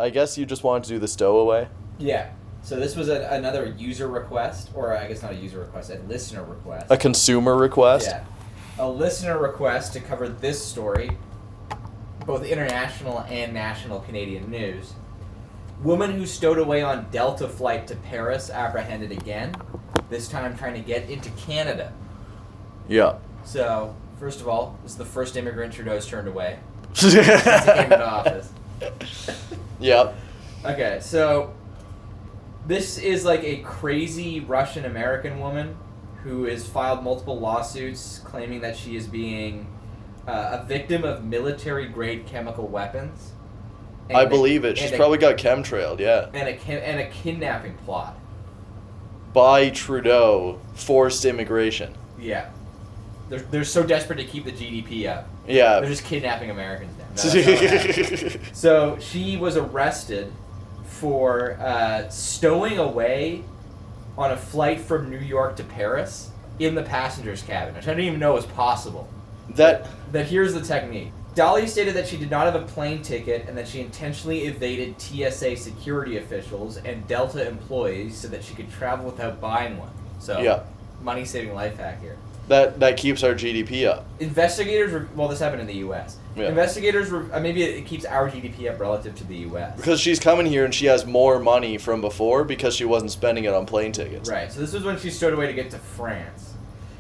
I guess you just wanted to do the stowaway. Yeah. So this was another user request, or I guess not a user request, a listener request. A consumer request? Yeah. A listener request to cover this story, both international and national Canadian news. Woman who stowed away on Delta flight to Paris apprehended again, this time trying to get into Canada. Yeah. So, first of all, this is the first immigrant Trudeau's turned away since he came into office. Yep. Okay, so this is like a crazy Russian-American woman who has filed multiple lawsuits claiming that she is being a victim of military-grade chemical weapons. I believe it. She's probably got chemtrailed, yeah. And a kidnapping plot. By Trudeau, forced immigration. Yeah. They're so desperate to keep the GDP up. Yeah. They're just kidnapping Americans now. No, that's not what happened. So she was arrested for stowing away on a flight from New York to Paris in the passenger's cabin, which I didn't even know was possible. That here's the technique. Dolly stated that she did not have a plane ticket and that she intentionally evaded TSA security officials and Delta employees so that she could travel without buying one. So, yeah. Money-saving life hack here. That keeps our GDP up. Investigators, well, this happened in the U.S. Yeah. Investigators, maybe it keeps our GDP up relative to the U.S. Because she's coming here and she has more money from before because she wasn't spending it on plane tickets. Right, so this was when she stowed away to get to France.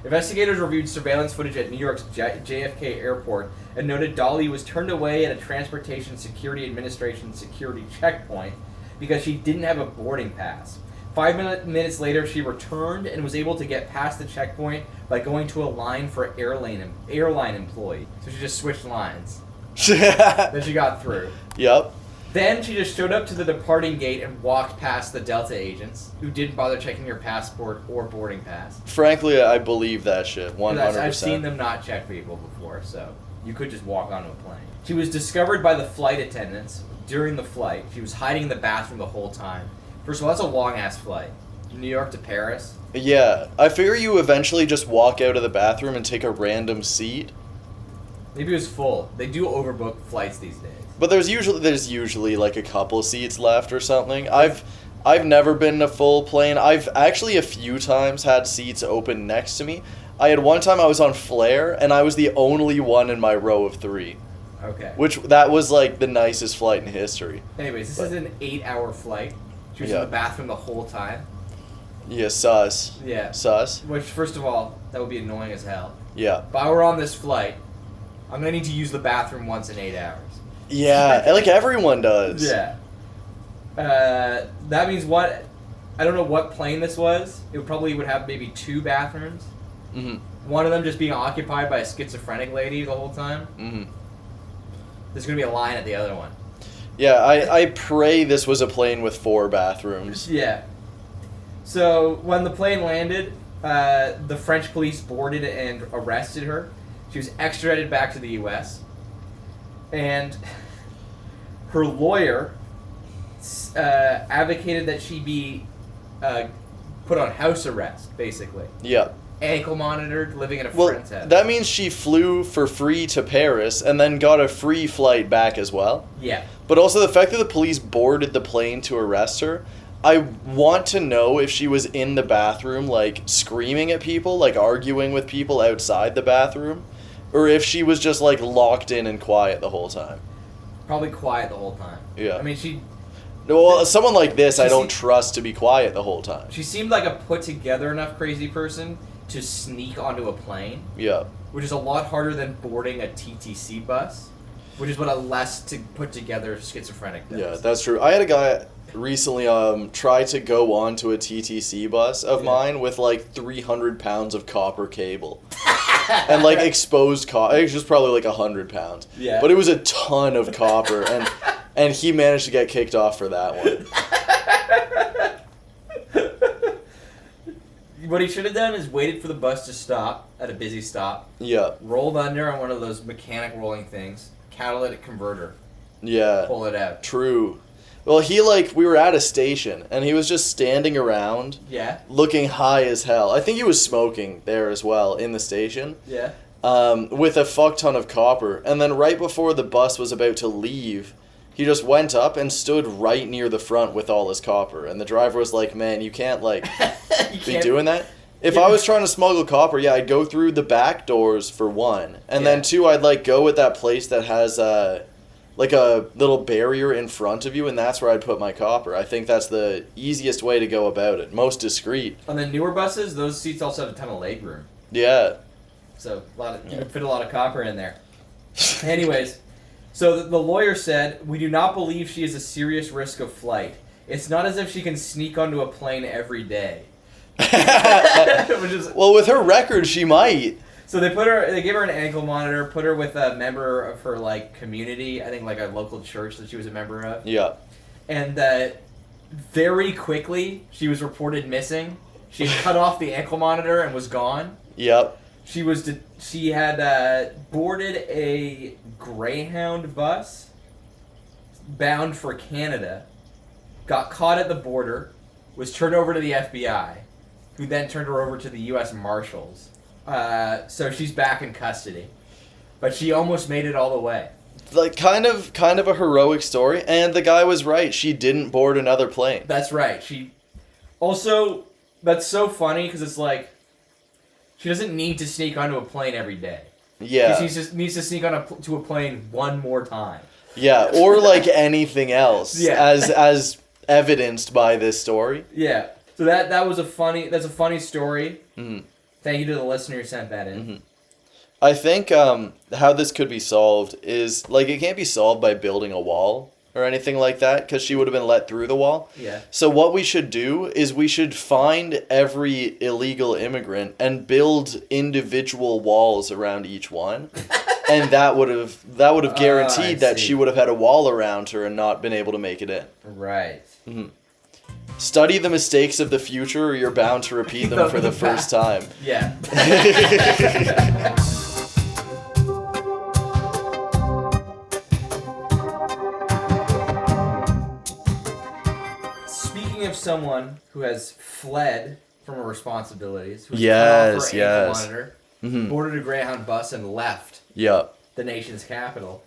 Investigators reviewed surveillance footage at New York's JFK airport and noted Dolly was turned away at a Transportation Security Administration security checkpoint because she didn't have a boarding pass. 5 minutes later, she returned and was able to get past the checkpoint by going to a line for airline employee. So she just switched lines. Then she got through. Yep. Then she just showed up to the departing gate and walked past the Delta agents, who didn't bother checking your passport or boarding pass. Frankly, I believe that shit, 100%. I've seen them not check people before, so you could just walk onto a plane. She was discovered by the flight attendants during the flight. She was hiding in the bathroom the whole time. First of all, that's a long-ass flight. New York to Paris. Yeah. I figure you eventually just walk out of the bathroom and take a random seat. Maybe it was full. They do overbook flights these days. But there's usually like a couple seats left or something. I've never been in a full plane. I've actually a few times had seats open next to me. I had one time I was on Flair and I was the only one in my row of 3. Okay. That was like the nicest flight in history. Anyways, this is an 8-hour flight. She was in the bathroom the whole time. Yeah, sus. Yeah. Sus. Which, first of all, that would be annoying as hell. Yeah. If I were on this flight, I'm going to need to use the bathroom once in 8 hours. Yeah, like everyone does. Yeah. That means what? I don't know what plane this was. It probably would have maybe 2 bathrooms. Mm-hmm. One of them just being occupied by a schizophrenic lady the whole time. Mm-hmm. There's going to be a line at the other one. Yeah, I pray this was a plane with 4 bathrooms. Yeah. So when the plane landed, the French police boarded and arrested her. She was extradited back to the U.S. And her lawyer advocated that she be put on house arrest, basically. Yeah. Ankle monitored, living in a friend's house. That means she flew for free to Paris and then got a free flight back as well. Yeah. But also the fact that the police boarded the plane to arrest her, I want to know if she was in the bathroom, like, screaming at people, like, arguing with people outside the bathroom, or if she was just, like, locked in and quiet the whole time. Probably quiet the whole time. Yeah. I mean, Well, someone like this I don't trust to be quiet the whole time. She seemed like a put-together enough crazy person to sneak onto a plane. Yeah. Which is a lot harder than boarding a TTC bus, which is what a less put-together schizophrenic does. Yeah, that's true. I had a guy recently try to go onto a TTC bus of mine with like 300 pounds of copper cable. And like exposed copper. It was just probably like 100 pounds. Yeah. But it was a ton of copper, and he managed to get kicked off for that one. What he should have done is waited for the bus to stop at a busy stop. Yeah. Rolled under on one of those mechanic rolling things. Catalytic converter. Yeah. Pull it out. True. Well, we were at a station, and he was just standing around. Yeah. Looking high as hell. I think he was smoking there as well, in the station. Yeah. With a fuck ton of copper. And then right before the bus was about to leave, He just went up and stood right near the front with all his copper. And the driver was like, man, you can't, like, be doing that. If I was trying to smuggle copper, yeah, I'd go through the back doors for one. And then two, I'd, like, go with that place that has, like, a little barrier in front of you, and that's where I'd put my copper. I think that's the easiest way to go about it. Most discreet. On the newer buses, those seats also have a ton of leg room. Yeah. So you can fit a lot of copper in there. Anyways, so the lawyer said, we do not believe she is a serious risk of flight. It's not as if she can sneak onto a plane every day. Well, with her record, she might. So they gave her an ankle monitor, put her with a member of her, like, community, I think, like, a local church that she was a member of. Yeah. And very quickly, she was reported missing. She had cut off the ankle monitor and was gone. Yep. She had boarded a Greyhound bus bound for Canada, got caught at the border, was turned over to the FBI, who then turned her over to the U.S. Marshals. So she's back in custody, but she almost made it all the way. Like, kind of a heroic story, and the guy was right. She didn't board another plane. That's right. Also, that's so funny because it's like she doesn't need to sneak onto a plane every day. Yeah. She just needs to sneak to a plane one more time. Yeah, or like anything else. Yeah. As evidenced by this story. Yeah. So that's a funny story. Mm-hmm. Thank you to the listener who sent that in. Mm-hmm. I think how this could be solved is, like, it can't be solved by building a wall or anything like that, because she would have been let through the wall. Yeah. So what we should do is we should find every illegal immigrant and build individual walls around each one. And that would have guaranteed that she would have had a wall around her and not been able to make it in. Right. Mm-hmm. Study the mistakes of the future, or you're bound to repeat them for the first time. Yeah. Speaking of someone who has fled from her responsibilities, who was cut off her ankle monitor, boarded a Greyhound bus, and left the nation's capital,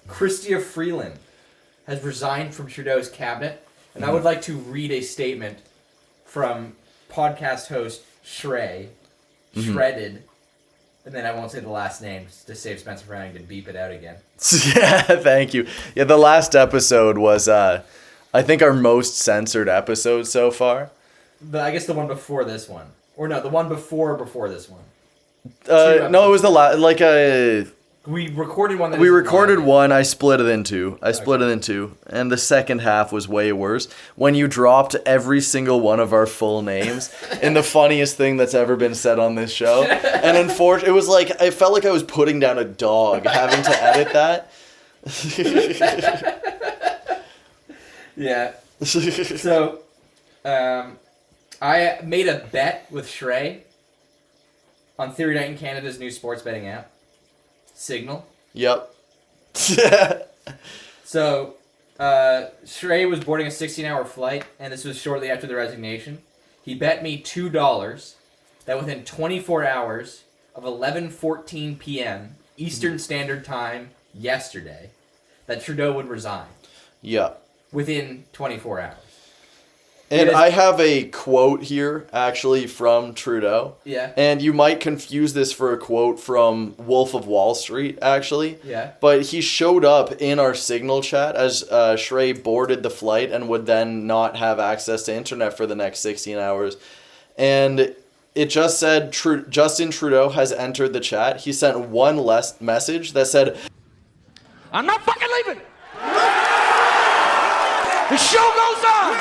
Chrystia Freeland has resigned from Trudeau's cabinet. And I would like to read a statement from podcast host Shredded, and then I won't say the last name to save Spencer from having to beep it out again. Yeah, thank you. Yeah, the last episode was, I think, our most censored episode so far. I guess the one before this one. Or no, the one before this one. No, it was the We recorded one. We recorded one. I split it in two. And the second half was way worse. When you dropped every single one of our full names in the funniest thing that's ever been said on this show. And unfortunately, it was like, I felt like I was putting down a dog having to edit that. Yeah. So, I made a bet with Shrey on Theory Night in Canada's new sports betting app, Signal. Yep. So, Shrey was boarding a 16-hour flight, and this was shortly after the resignation. He bet me $2 that within 24 hours of 11:14 p.m. Eastern Standard Time yesterday, that Trudeau would resign. Yeah. Within 24 hours. And I have a quote here, actually, from Trudeau. Yeah. And you might confuse this for a quote from Wolf of Wall Street, actually. Yeah. But he showed up in our Signal chat as Shrey boarded the flight and would then not have access to internet for the next 16 hours. And it just said, Justin Trudeau has entered the chat. He sent one less message that said, I'm not fucking leaving! The show goes on!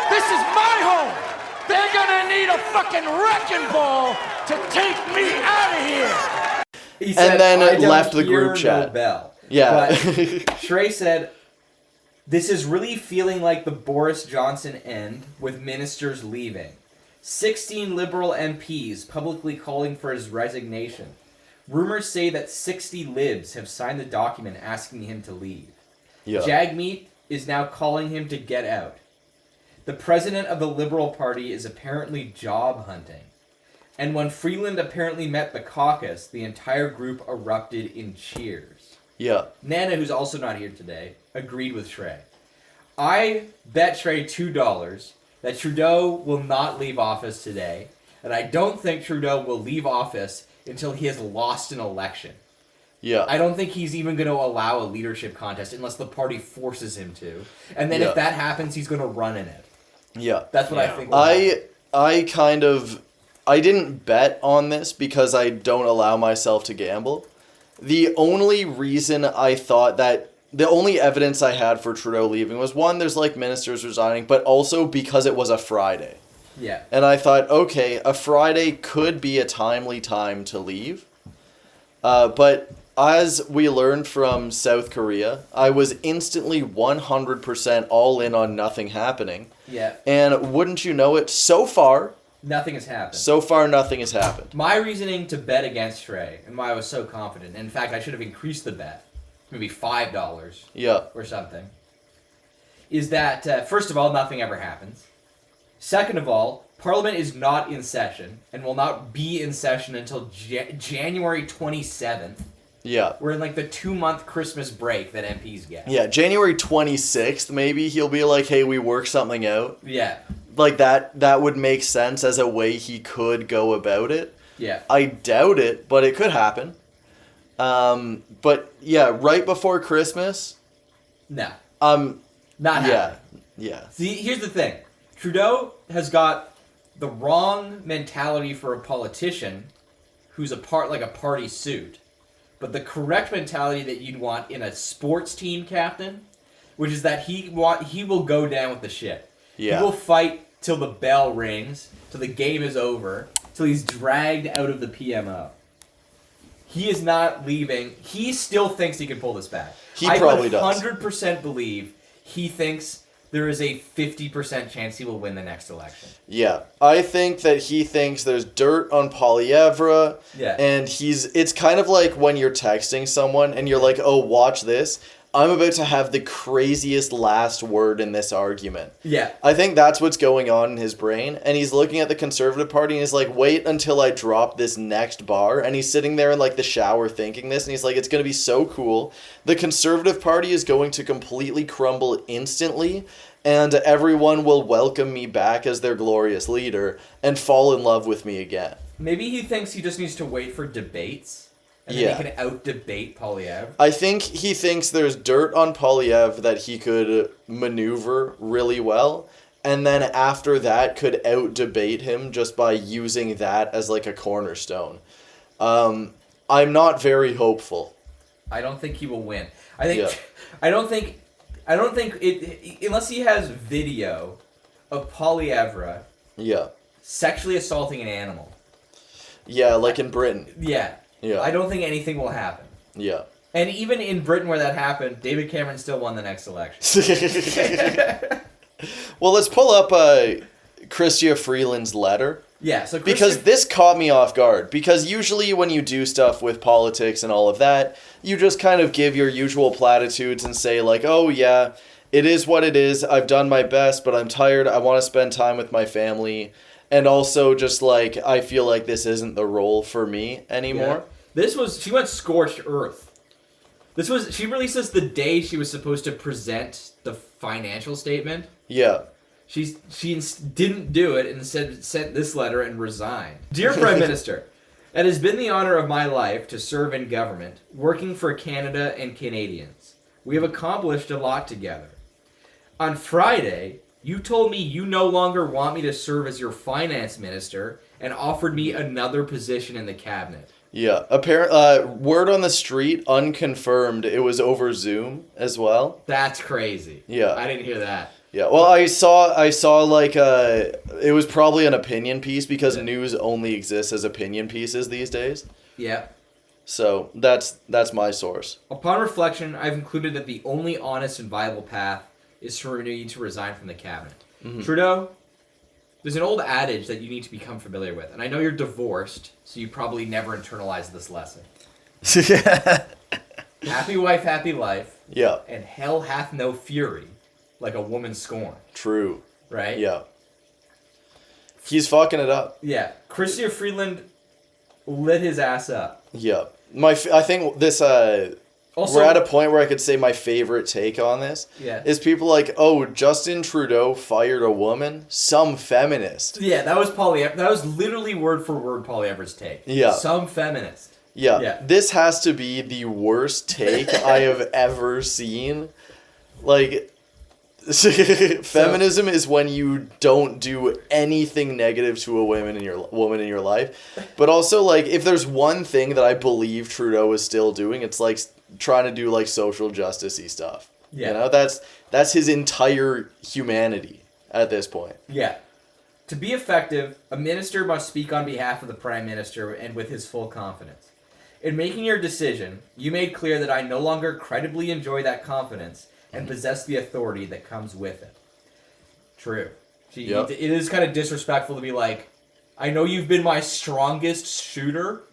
This is my home. They're gonna need a fucking wrecking ball to take me out of here. He said, and then it "I left don't the group hear chat. No bell." Yeah. But Shrey said, "This is really feeling like the Boris Johnson end with ministers leaving. 16 Liberal MPs publicly calling for his resignation. Rumors say that 60 Libs have signed the document asking him to leave. Yeah. Jagmeet is now calling him to get out. The president of the Liberal Party is apparently job hunting. And when Freeland apparently met the caucus, the entire group erupted in cheers." Yeah. Nana, who's also not here today, agreed with Trey. I bet Trey $2 that Trudeau will not leave office today, and I don't think Trudeau will leave office until he has lost an election. Yeah. I don't think he's even going to allow a leadership contest unless the party forces him to. And then Yeah. if that happens, he's going to run in it. Yeah. That's what I think will happen. I didn't bet on this because I don't allow myself to gamble. The only reason I thought that, the only evidence I had for Trudeau leaving was, one, there's like ministers resigning, but also because it was a Friday. Yeah. And I thought, okay, a Friday could be a timely time to leave. But as we learned from South Korea, I was instantly 100% all in on nothing happening. Yeah. And wouldn't you know it, so far Nothing has happened. nothing has happened. My reasoning to bet against Trey, and why I was so confident, and in fact, I should have increased the bet, maybe $5 Yeah. or something, is that, first of all, nothing ever happens. Second of all, Parliament is not in session, and will not be in session until January 27th. Yeah. We're in like the 2-month Christmas break that MPs get. Yeah, January 26th, maybe he'll be like, hey, we worked something out. Yeah. Like, that would make sense as a way he could go about it. Yeah. I doubt it, but it could happen. But, yeah, right before Christmas, No. not Not happening. Yeah. See, here's the thing. Trudeau has got the wrong mentality for a politician who's a party suit, but the correct mentality that you'd want in a sports team captain, which is that he will go down with the shit. Yeah. He will fight till the bell rings, till the game is over, till he's dragged out of the PMO. He is not leaving. He still thinks he can pull this back. He probably does. I 100% believe he thinks there is a 50% chance he will win the next election. Yeah. I think that he thinks there's dirt on Poilievre. Yeah. And it's kind of like when you're texting someone and you're like, oh, watch this. I'm about to have the craziest last word in this argument. Yeah. I think that's what's going on in his brain. And he's looking at the Conservative Party and he's like, wait until I drop this next bar. And he's sitting there in like the shower thinking this. And he's like, it's going to be so cool. The Conservative Party is going to completely crumble instantly. And everyone will welcome me back as their glorious leader and fall in love with me again. Maybe he thinks he just needs to wait for debates. And then he can out-debate Poilievre. I think he thinks there's dirt on Poilievre that he could maneuver really well, and then after that could out-debate him just by using that as like a cornerstone. I'm not very hopeful. I don't think he will win. I don't think it unless he has video of Poilievre sexually assaulting an animal. Yeah, like in Britain. Yeah. Yeah. I don't think anything will happen. Yeah. And even in Britain where that happened, David Cameron still won the next election. Well, let's pull up Chrystia Freeland's letter. Yeah, so because this caught me off guard. Because usually when you do stuff with politics and all of that, you just kind of give your usual platitudes and say like, oh yeah, it is what it is. I've done my best, but I'm tired. I want to spend time with my family. And also just like, I feel like this isn't the role for me anymore. Yeah. She went scorched earth. She released this the day she was supposed to present the financial statement. Yeah. She didn't do it and instead sent this letter and resigned. Dear Prime Minister, it has been the honor of my life to serve in government, working for Canada and Canadians. We have accomplished a lot together. On Friday, you told me you no longer want me to serve as your finance minister and offered me another position in the cabinet. Yeah. Word on the street, unconfirmed, it was over Zoom as well. That's crazy. Yeah. I didn't hear that. Yeah. Well, I saw like it was probably an opinion piece because news only exists as opinion pieces these days. Yeah. So that's my source. Upon reflection, I've concluded that the only honest and viable path is for me to resign from the cabinet. Mm-hmm. Trudeau, there's an old adage that you need to become familiar with, and I know you're divorced, so you probably never internalized this lesson. Happy wife, happy life. Yeah. And hell hath no fury, like a woman scorned. True. Right? Yeah. He's fucking it up. Yeah. Chrystia Freeland lit his ass up. Yeah. I think this Also, we're at a point where I could say my favorite take on this is people like, oh, Justin Trudeau fired a woman, some feminist. Yeah, that was literally word for word Poilievre's take. Yeah. Some feminist. Yeah. This has to be the worst take I have ever seen. Like, feminism is when you don't do anything negative to a woman in your life. But also, like, if there's one thing that I believe Trudeau is still doing, it's like trying to do like social justice-y stuff. Yeah. You know, that's his entire humanity at this point. Yeah. To be effective, a minister must speak on behalf of the Prime Minister and with his full confidence. In making your decision, you made clear that I no longer credibly enjoy that confidence and possess the authority that comes with it. True. It is kind of disrespectful to be like, I know you've been my strongest shooter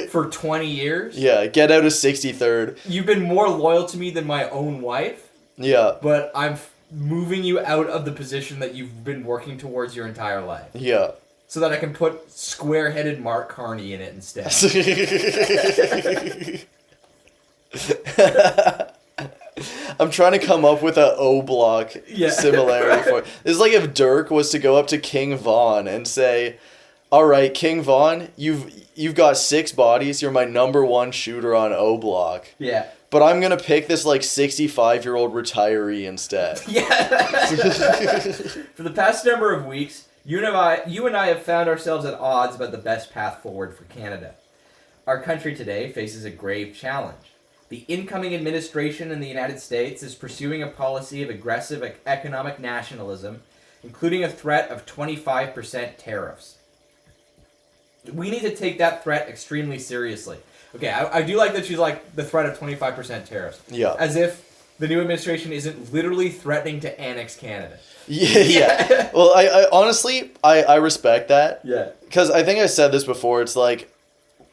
for 20 years. Yeah, get out of 63rd. You've been more loyal to me than my own wife. Yeah. But I'm moving you out of the position that you've been working towards your entire life. Yeah. So that I can put square-headed Mark Carney in it instead. I'm trying to come up with a O-block similarity for it. It's like if Dirk was to go up to King Von and say, all right, King Von, you've got 6 bodies. You're my number 1 shooter on O-block. Yeah. But I'm going to pick this like 65-year-old retiree instead. Yeah. For the past number of weeks, you and I have found ourselves at odds about the best path forward for Canada. Our country today faces a grave challenge. The incoming administration in the United States is pursuing a policy of aggressive economic nationalism, including a threat of 25% tariffs. We need to take that threat extremely seriously. Okay, I do like that she's like the threat of 25% tariffs. Yeah. As if the new administration isn't literally threatening to annex Canada. Yeah. Well, I honestly, I respect that. Yeah. Because I think I said this before. It's like,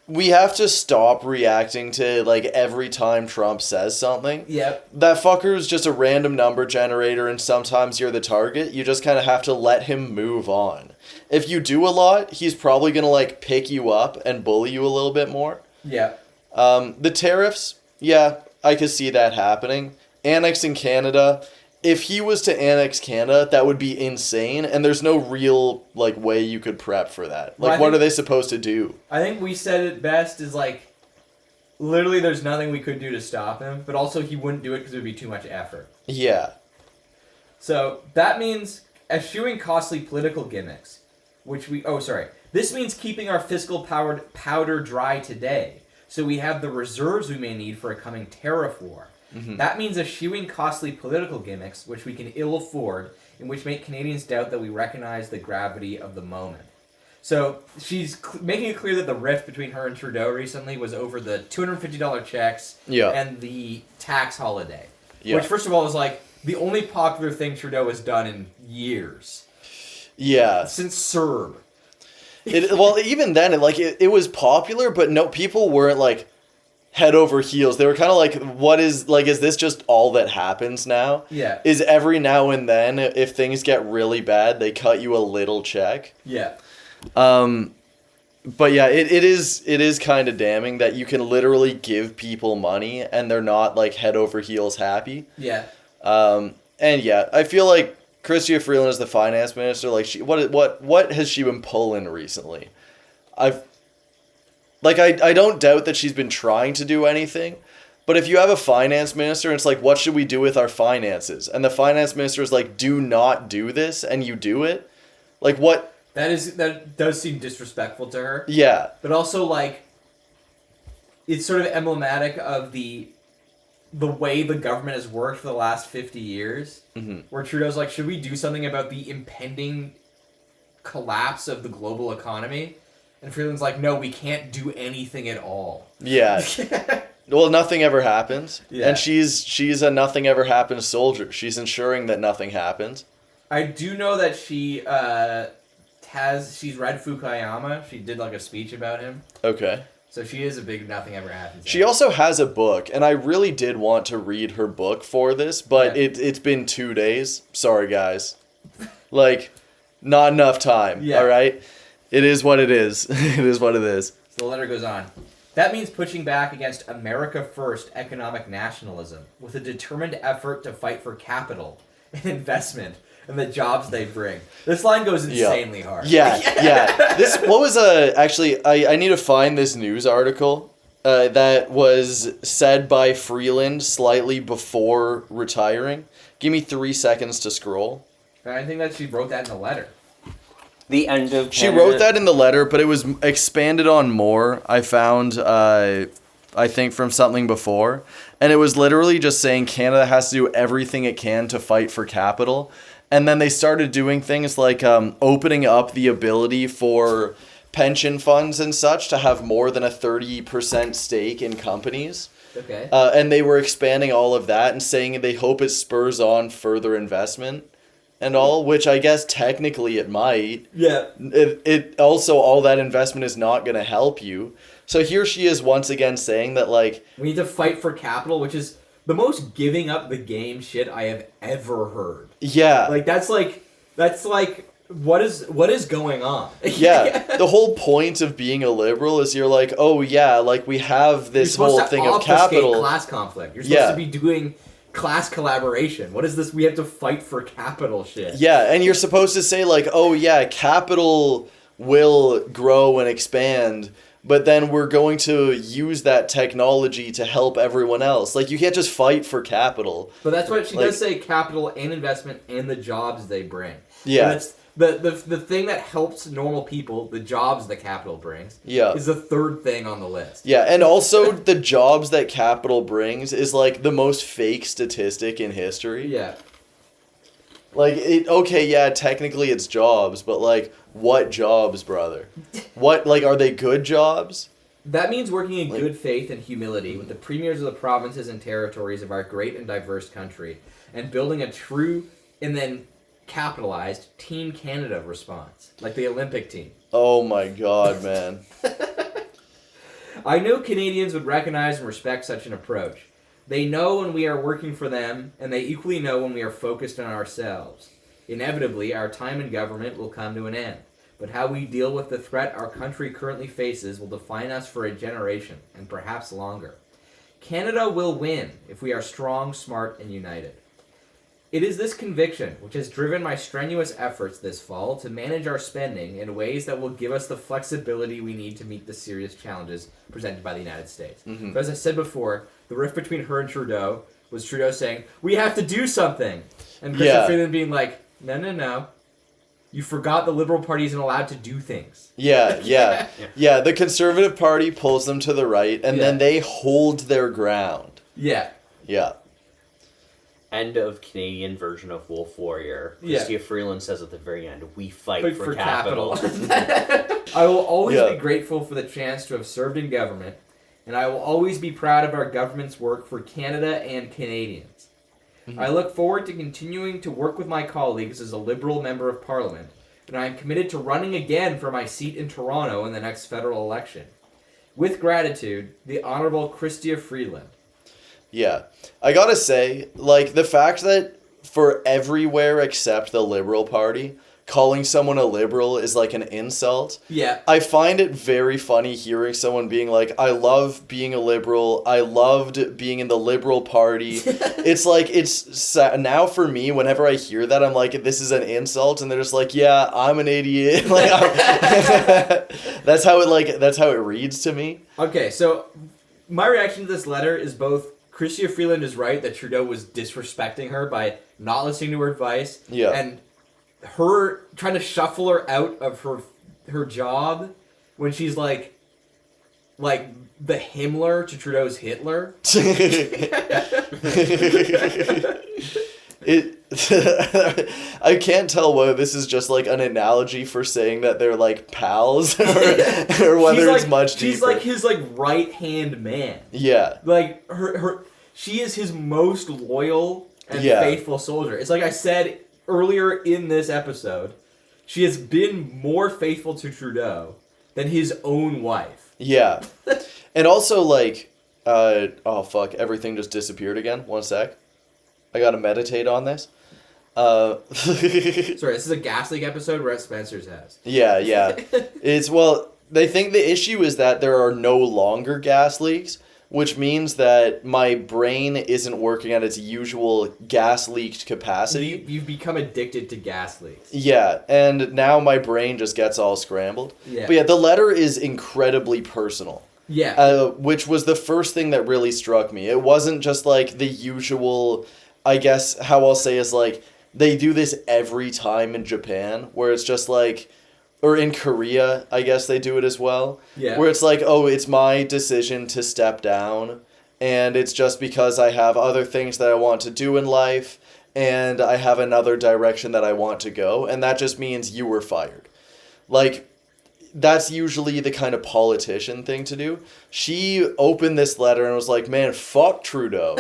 we have to stop reacting to, like, every time Trump says something. Yep. That fucker is just a random number generator, and sometimes you're the target. You just kind of have to let him move on. If you do a lot, he's probably going to, like, pick you up and bully you a little bit more. Yeah. The tariffs, yeah, I could see that happening. Annexing Canada, if he was to annex Canada, that would be insane, and there's no real, like, way you could prep for that. Like, what are they supposed to do? I think we said it best is, like, literally there's nothing we could do to stop him, but also he wouldn't do it because it would be too much effort. Yeah. So, that means eschewing costly political gimmicks, This means keeping our fiscal powder dry today, so we have the reserves we may need for a coming tariff war. Mm-hmm. That means eschewing costly political gimmicks, which we can ill afford, and which make Canadians doubt that we recognize the gravity of the moment. So she's making it clear that the rift between her and Trudeau recently was over the $250 checks and the tax holiday. Yeah. Which, first of all, is like the only popular thing Trudeau has done in years. Yeah. Since CERB. Well, even then, it was popular, but no, people weren't, like, head over heels. They were kind of like, is this just all that happens now? Yeah. Is every now and then, if things get really bad, they cut you a little check? Yeah. But yeah, it is kind of damning that you can literally give people money and they're not, like, head over heels happy. Yeah. And yeah, I feel like Chrystia Freeland is the finance minister. Like, what has she been pulling recently? I don't doubt that she's been trying to do anything, but if you have a finance minister and it's like, what should we do with our finances? And the finance minister is like, do not do this, and you do it. Like, what? That does seem disrespectful to her. Yeah. But also, like, it's sort of emblematic of the way the government has worked for the last 50 years, where Trudeau's like, should we do something about the impending collapse of the global economy? And Freeland's like, no, we can't do anything at all. Yeah. Well, nothing ever happens. Yeah. And she's a nothing ever happens soldier. She's ensuring that nothing happens. I do know that she's read Fukuyama. She did, like, a speech about him. Okay. So she is a big nothing ever happens. She also has a book, and I really did want to read her book for this, but it's been 2 days. Sorry, guys. Like, not enough time. Yeah. All right? It is what it is. It is what it is. So the letter goes on. That means pushing back against America First economic nationalism with a determined effort to fight for capital and investment and the jobs they bring. This line goes insanely hard. Yeah. This, what was, actually, I need to find this news article that was said by Freeland slightly before retiring. Give me 3 seconds to scroll. I think that she wrote that in the letter. The end of Canada. She wrote that in the letter, but it was expanded on more, I found, I think, from something before. And it was literally just saying Canada has to do everything it can to fight for capital. And then they started doing things like opening up the ability for pension funds and such to have more than a 30% stake in companies. Okay. And they were expanding all of that and saying they hope it spurs on further investment and all, which I guess technically it might. Yeah. It also, all that investment is not going to help you. So here she is once again saying that, like, we need to fight for capital, which is the most giving up the game shit I have ever heard. Yeah. Like, that's like what is going on? Yeah. The whole point of being a liberal is you're like, oh yeah, like we have this whole thing of capital. Class conflict. You're supposed to be doing class collaboration. What is this? We have to fight for capital shit. Yeah, and you're supposed to say like, oh yeah, capital will grow and expand, but then we're going to use that technology to help everyone else. Like, you can't just fight for capital. But that's what she does say, capital and investment and the jobs they bring. Yeah. And that's the thing that helps normal people, the jobs that capital brings, is the third thing on the list. Yeah, and also the jobs that capital brings is like the most fake statistic in history. Yeah. Like, technically it's jobs, but like, what jobs, brother? What, like, are they good jobs? That means working in good faith and humility with the premiers of the provinces and territories of our great and diverse country, and building a true and then capitalized Team Canada response, like the Olympic team. Oh my god, man. I know Canadians would recognize and respect such an approach. They know when we are working for them, and they equally know when we are focused on ourselves. Inevitably, our time in government will come to an end, but how we deal with the threat our country currently faces will define us for a generation, and perhaps longer. Canada will win if we are strong, smart, and united. It is this conviction which has driven my strenuous efforts this fall to manage our spending in ways that will give us the flexibility we need to meet the serious challenges presented by the United States. Mm-hmm. So as I said before, the rift between her and Trudeau was Trudeau saying, we have to do something. And Chrystia Freeland being like, no. You forgot the Liberal Party isn't allowed to do things. Yeah. The Conservative Party pulls them to the right, and then they hold their ground. Yeah. End of Canadian version of Wolf Warrior. Chrystia Freeland says at the very end, we fight for capital. I will always be grateful for the chance to have served in government, and I will always be proud of our government's work for Canada and Canadians. Mm-hmm. I look forward to continuing to work with my colleagues as a Liberal Member of Parliament, and I am committed to running again for my seat in Toronto in the next federal election. With gratitude, the Honourable Chrystia Freeland. Yeah. I gotta say, like, the fact that for everywhere except the Liberal Party, calling someone a liberal is like an insult. Yeah. I find it very funny hearing someone being like, I love being a liberal. I loved being in the Liberal Party. It's like, now for me, whenever I hear that, I'm like, this is an insult. And they're just like, yeah, I'm an idiot. Like, that's how it reads to me. Okay, so my reaction to this letter is both Chrystia Freeland is right that Trudeau was disrespecting her by not listening to her advice. Yeah. And her trying to shuffle her out of her job when she's like the Himmler to Trudeau's Hitler. I can't tell whether this is just like an analogy for saying that they're like pals or whether it's much deeper. She's like his right hand man. Yeah. Like she is his most loyal and faithful soldier. It's like I said earlier in this episode, she has been more faithful to Trudeau than his own wife. Yeah. And also, like, oh fuck, everything just disappeared again. 1 sec. I gotta meditate on this. Sorry, this is a gas leak episode. We're at Spencer's house. Yeah. It's, well, they think the issue is that there are no longer gas leaks, which means that my brain isn't working at its usual gas leaked capacity. You've become addicted to gas leaks. Yeah, and now my brain just gets all scrambled. Yeah. But yeah, the letter is incredibly personal. Yeah. Which was the first thing that really struck me. It wasn't just like the usual, I guess how I'll say is like, they do this every time in Japan, where it's just like, or in Korea, I guess they do it as well. Yeah. Where it's like, oh, it's my decision to step down, and it's just because I have other things that I want to do in life, and I have another direction that I want to go, and that just means you were fired. Like, that's usually the kind of politician thing to do. She opened this letter and was like, man, fuck Trudeau.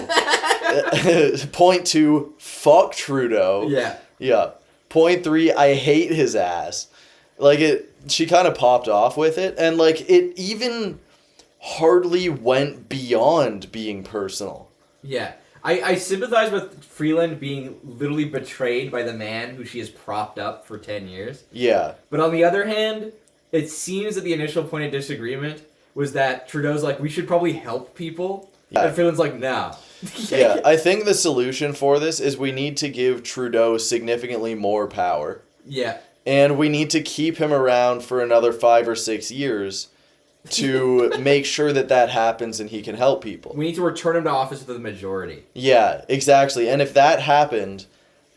Point 2, fuck Trudeau. Yeah. Yeah. Point 3, I hate his ass. Like, she kind of popped off with it, and like, it even hardly went beyond being personal. Yeah. I sympathize with Freeland being literally betrayed by the man who she has propped up for 10 years. Yeah. But on the other hand, it seems that the initial point of disagreement was that Trudeau's like, we should probably help people. Yeah. And Freeland's like, no. Yeah, I think the solution for this is we need to give Trudeau significantly more power. Yeah. And we need to keep him around for another 5 or 6 years to make sure that that happens and he can help people. We need to return him to office with a majority. Yeah, exactly. And if that happened,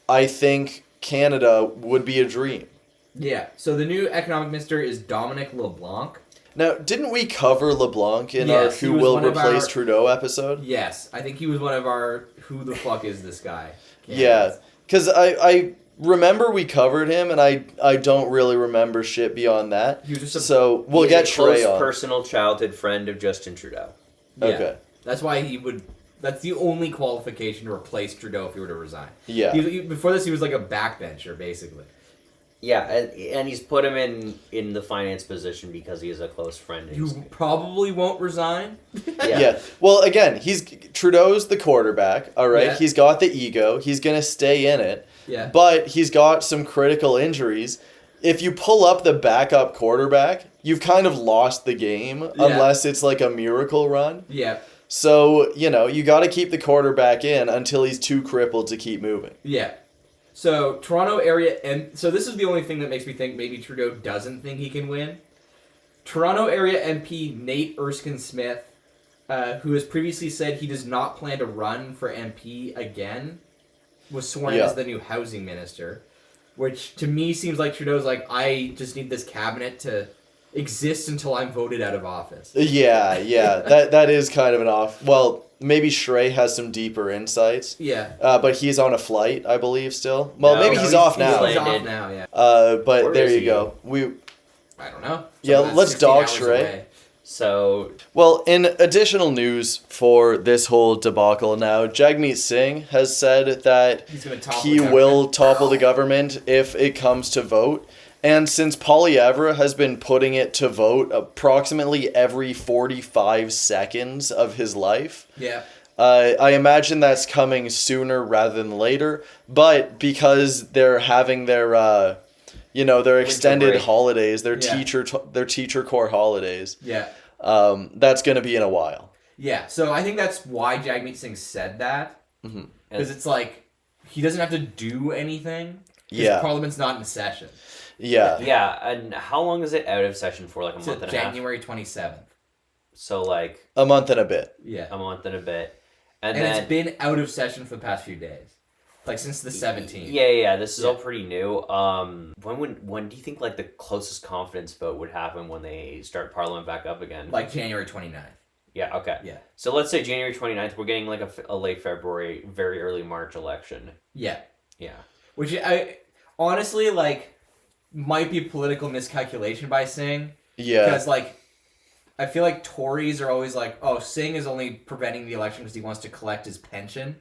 I think Canada would be a dream. Yeah. So the new economic minister is Dominic LeBlanc. Now, didn't we cover LeBlanc in Yes, our he Who was Will one of Replace our- Trudeau episode? Yes. I think he was one of our who the fuck is this guy? Yeah, because I remember we covered him, and I don't really remember shit beyond that. He was just a- So we'll He's get a close Trey on. personal childhood friend of Justin Trudeau. Yeah. Okay. That's why he would. That's the only qualification to replace Trudeau if he were to resign. Yeah. Before this, he was like a backbencher, basically. Yeah, and he's put him in the finance position because he is a close friend. You probably won't resign. Yeah. Well, again, Trudeau's the quarterback, all right? Yeah. He's got the ego. He's going to stay in it. Yeah. But he's got some critical injuries. If you pull up the backup quarterback, you've kind of lost the game unless it's like a miracle run. Yeah. So, you got to keep the quarterback in until he's too crippled to keep moving. Yeah. So Toronto area, and so this is the only thing that makes me think maybe Trudeau doesn't think he can win. Toronto area MP Nate Erskine-Smith, who has previously said he does not plan to run for MP again, was sworn in as the new housing minister, which to me seems like Trudeau's like, I just need this cabinet to exist until I'm voted out of office. Yeah. that is kind of an off. Well, maybe Shrey has some deeper insights. Yeah. But he's on a flight, I believe, still. Well, maybe he's off now. He's off now, yeah. But Where there is you he? go. I don't know. Yeah, That's let's 16 dog hours Shrey. away. So Well, in additional news for this whole debacle now, Jagmeet Singh has said that He's gonna topple he the will government. topple the government if it comes to vote. And since Poilievre has been putting it to vote approximately every 45 seconds of his life, Yeah. I imagine that's coming sooner rather than later. But because they're having their, their extended break. holidays, their Yeah. teacher core holidays, Yeah. that's going to be in a while. Yeah, so I think that's why Jagmeet Singh said that. Because it's like, he doesn't have to do anything. Yeah. Parliament's not in session. Yeah. yeah, and how long is it out of session for? Like a It's month and a half. January 27th. So like A month and a bit. Yeah. a month and a bit, and And then it's been out of session for the past few days. Like since the 17th. Yeah. This is all pretty new. When do you think like the closest confidence vote would happen when they start Parliament back up again? Like January 29th. Yeah. Okay. Yeah. So let's say January 29th. We're getting like a late February, very early March election. Yeah. Yeah. Which I honestly like might be political miscalculation by Singh. Yeah. Because like I feel like Tories are always like, oh, Singh is only preventing the election because he wants to collect his pension.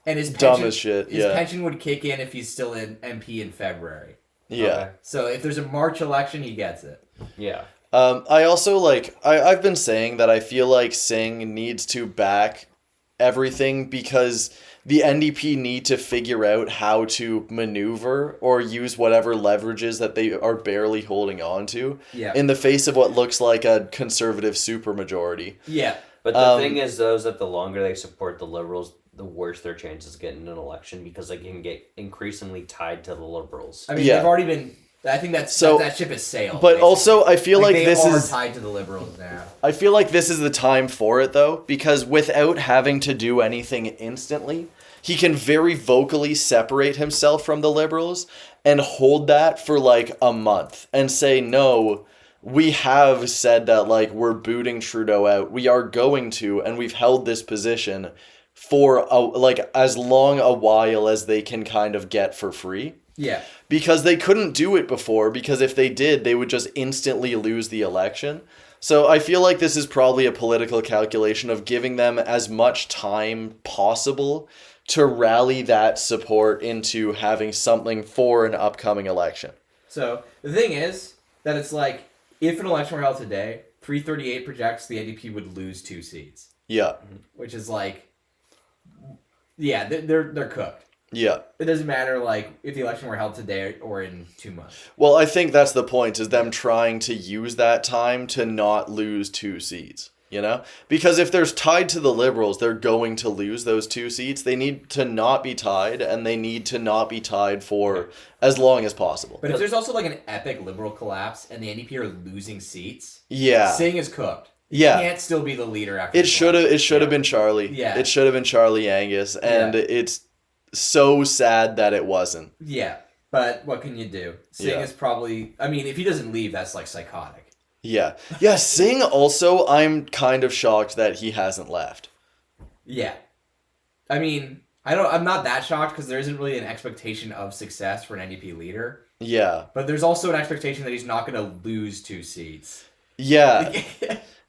And his pension, Dumb as shit, His yeah. pension would kick in if he's still in MP in February. Yeah. Okay. So if there's a March election, he gets it. Yeah. I also I've been saying that I feel like Singh needs to back everything because the NDP need to figure out how to maneuver or use whatever leverages that they are barely holding on to in the face of what looks like a conservative supermajority. Yeah. But the thing is, though, is that the longer they support the Liberals, the worse their chances of getting an election because they can get increasingly tied to the Liberals. I mean, they've already been... I think that ship has sailed. But basically. Also, I feel like this they is... are tied to the Liberals now. I feel like this is the time for it, though, because without having to do anything instantly, he can very vocally separate himself from the Liberals and hold that for, like, a month and say, no, we have said that, like, we're booting Trudeau out. We are going to, and we've held this position for, as long a while as they can kind of get for free. Yeah. Because they couldn't do it before, because if they did, they would just instantly lose the election. So I feel like this is probably a political calculation of giving them as much time possible to rally that support into having something for an upcoming election. So the thing is that it's like, if an election were held today, 338 projects the NDP would lose 2 seats. Yeah. Which is like, yeah, they're cooked. Yeah. It doesn't matter, like, if the election were held today or in 2 months. Well, I think that's the point, is them trying to use that time to not lose 2 seats, you know? Because if they're tied to the Liberals, they're going to lose those 2 seats. They need to not be tied, and they need to not be tied for as long as possible. But if there's also, like, an epic Liberal collapse and the NDP are losing seats, yeah, Singh is cooked. Yeah. He can't still be the leader after It should have been Charlie. Yeah. It should have been Charlie Angus, and it's so sad that it wasn't. Yeah, but what can you do? Singh is probably... I mean, if he doesn't leave, that's, like, psychotic. Yeah. Yeah, Singh also, I'm kind of shocked that he hasn't left. Yeah. I mean, I'm not that shocked because there isn't really an expectation of success for an NDP leader. Yeah. But there's also an expectation that he's not going to lose 2 seats. Yeah.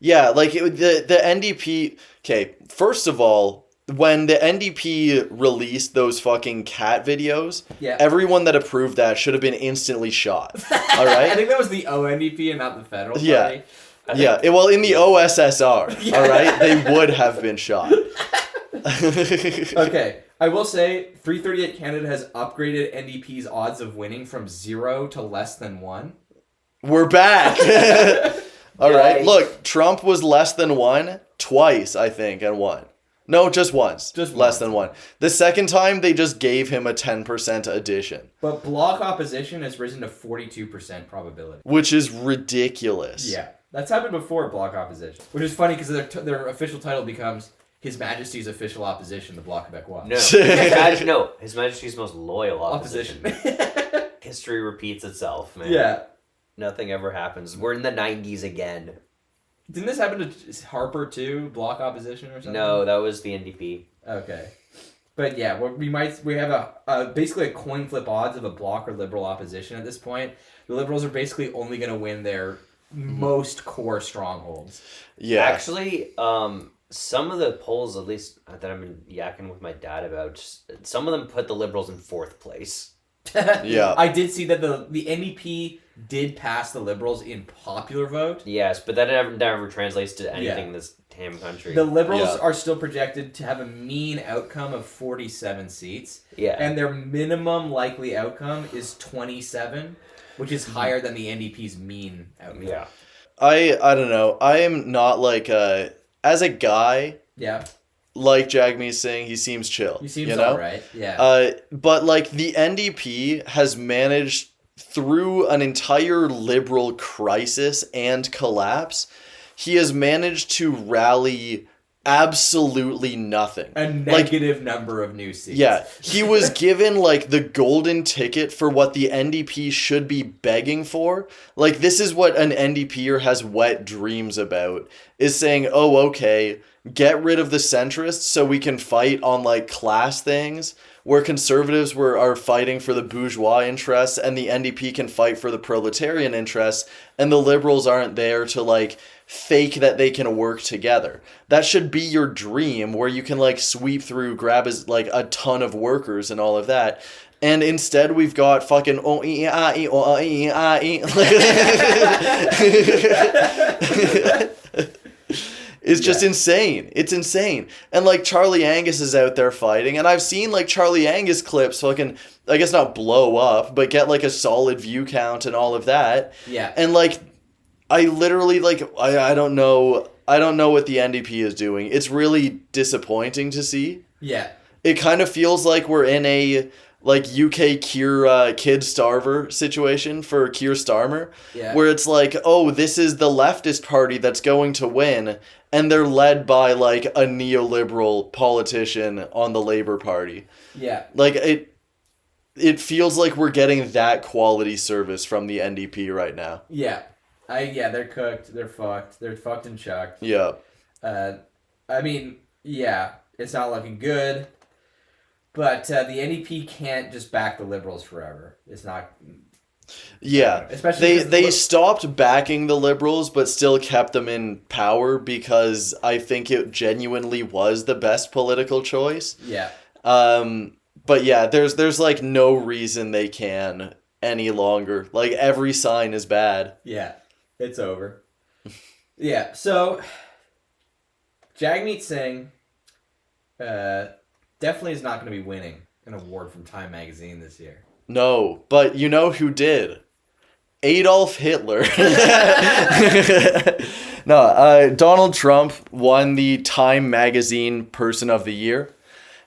Yeah, like, the NDP... Okay, first of all... When the NDP released those fucking cat videos, everyone that approved that should have been instantly shot. All right? I think that was the ONDP and not the federal party. Yeah. Well, in the OSSR, all right, they would have been shot. Okay, I will say 338 Canada has upgraded NDP's odds of winning from 0 to less than 1. We're back. All right. Look, Trump was less than 1 twice, I think, and won. No, just once. Just less than 1. The second time, they just gave him a 10% addition. But bloc opposition has risen to 42% probability. Which is ridiculous. Yeah. That's happened before, bloc opposition. Which is funny because their official title becomes His Majesty's Official Opposition, the Bloc Québécois. No. His Majesty's Most Loyal Opposition. History repeats itself, man. Yeah. Nothing ever happens. We're in the 90s again. Didn't this happen to Harper too? Bloc opposition or something? No, that was the NDP. Okay, but yeah, we have a basically a coin flip odds of a bloc or Liberal opposition at this point. The Liberals are basically only going to win their most core strongholds. Yeah, actually, some of the polls, at least that I've been yakking with my dad about, some of them put the Liberals in 4th place. Yeah, I did see that the NDP did pass the Liberals in popular vote. Yes, but that never translates to anything in this damn country. The Liberals are still projected to have a mean outcome of 47 seats. Yeah. And their minimum likely outcome is 27, which is higher than the NDP's mean outcome. Yeah. I don't know. I am not like as a guy. Yeah. Like Jagmeet's saying, he seems chill. He seems alright, but like the NDP has managed through an entire Liberal crisis and collapse, he has managed to rally absolutely nothing. A negative number of new seats. Yeah, he was given like the golden ticket for what the NDP should be begging for. Like, this is what an NDPer has wet dreams about, is saying, oh, okay, get rid of the centrists so we can fight on like class things, where conservatives are fighting for the bourgeois interests and the NDP can fight for the proletarian interests, and the Liberals aren't there to like fake that they can work together. That should be your dream, where you can like sweep through, grab like a ton of workers and all of that. And instead we've got fucking is just insane. It's insane. And like Charlie Angus is out there fighting, and I've seen like Charlie Angus clips fucking, I guess not blow up, but get like a solid view count and all of that. Yeah. And like I literally like I don't know what the NDP is doing. It's really disappointing to see. Yeah. It kind of feels like we're in a like UK Keir Kid Starver situation for Keir Starmer, where it's like, oh, this is the leftist party that's going to win, and they're led by like a neoliberal politician on the Labour Party. Yeah. Like it feels like we're getting that quality service from the NDP right now. Yeah. They're cooked. They're fucked. They're fucked and chucked. Yeah. I mean, yeah, it's not looking good. But the NDP can't just back the Liberals forever. It's not. Yeah, especially they stopped backing the Liberals, but still kept them in power because I think it genuinely was the best political choice. Yeah. But yeah, there's like no reason they can any longer. Like every sign is bad. Yeah, it's over. Yeah, so Jagmeet Singh definitely is not going to be winning an award from Time Magazine this year. No, but you know who did? Adolf Hitler. No, Donald Trump won the Time Magazine Person of the Year.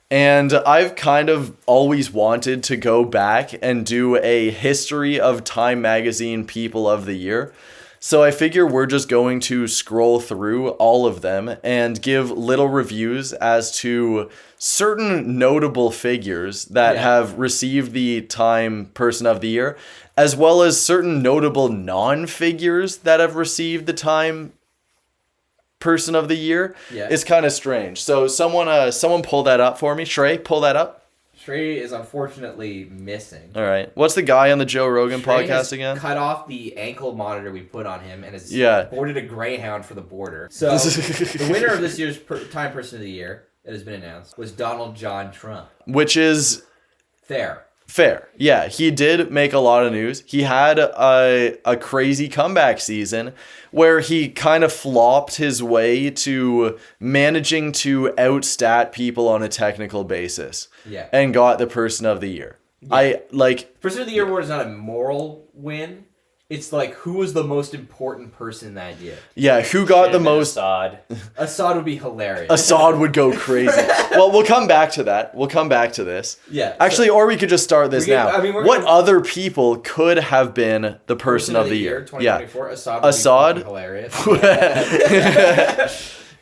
And I've kind of always wanted to go back and do a history of Time Magazine People of the Year. So I figure we're just going to scroll through all of them and give little reviews as to certain notable figures that have received the Time Person of the Year, as well as certain notable non-figures that have received the Time Person of the Year. Yeah. It's kind of strange. So someone pull that up for me. Shrey, pull that up. Shrey is unfortunately missing. All right. What's the guy on the Joe Rogan Shrey podcast has again? Cut off the ankle monitor we put on him and has boarded a Greyhound for the border. So the winner of this year's Time Person of the Year that has been announced was Donald John Trump. Which is fair. Yeah, he did make a lot of news. He had a crazy comeback season where he kind of flopped his way to managing to outstat people on a technical basis. Yeah. And got the Person of the Year. Yeah. Person of the Year award is not a moral win. It's like, who was the most important person that year? Yeah, who got the most... Assad. Assad would be hilarious. Assad would go crazy. Well, we'll come back to that. We'll come back to this. Yeah. Actually, or we could just start this now. I mean, what other people could have been the Person of the Year? 2024, yeah. Assad would be hilarious.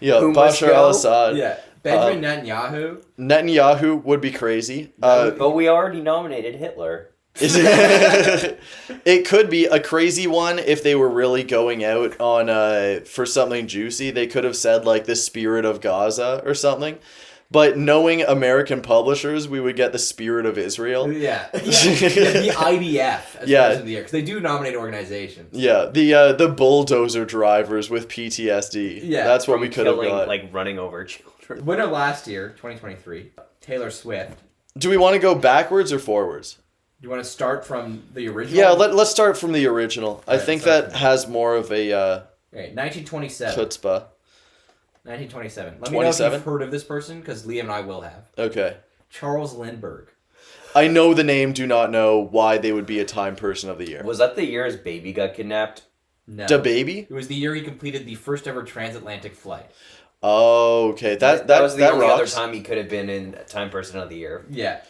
Yeah, Bashar al-Assad. Yeah. Benjamin Netanyahu. Netanyahu would be crazy. But we already nominated Hitler. It could be a crazy one if they were really going out on for something juicy. They could have said like the Spirit of Gaza or something. But knowing American publishers, we would get the Spirit of Israel. Yeah. The IDF as Person of the Year, because they do nominate organizations. Yeah, the bulldozer drivers with PTSD. Yeah, that's what we could have got. Like running over children. Winner last year, 2023, Taylor Swift. Do we want to go backwards or forwards? Do you want to start from the original? Yeah, let's start from the original. I think that has more of a... Okay, 1927. Chutzpah. 1927. Let me know if you've heard of this person, because Liam and I will have. Okay. Charles Lindbergh. I know the name, do not know why they would be a Time Person of the Year. Was that the year his baby got kidnapped? No. The baby? It was the year he completed the first ever transatlantic flight. Oh, okay. That was the only rocks. other time he could have been in Time Person of the Year. Yeah.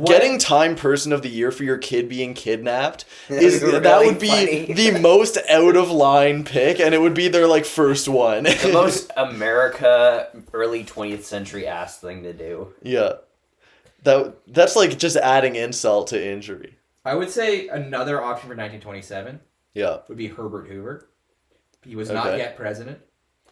Getting Time Person of the Year for your kid being kidnapped that would be funny. the most out of line pick, and it would be their like first one. The most America early 20th century ass thing to do. Yeah, that's like just adding insult to injury. I would say another option for 1927. Yeah, would be Herbert Hoover. He was not yet president,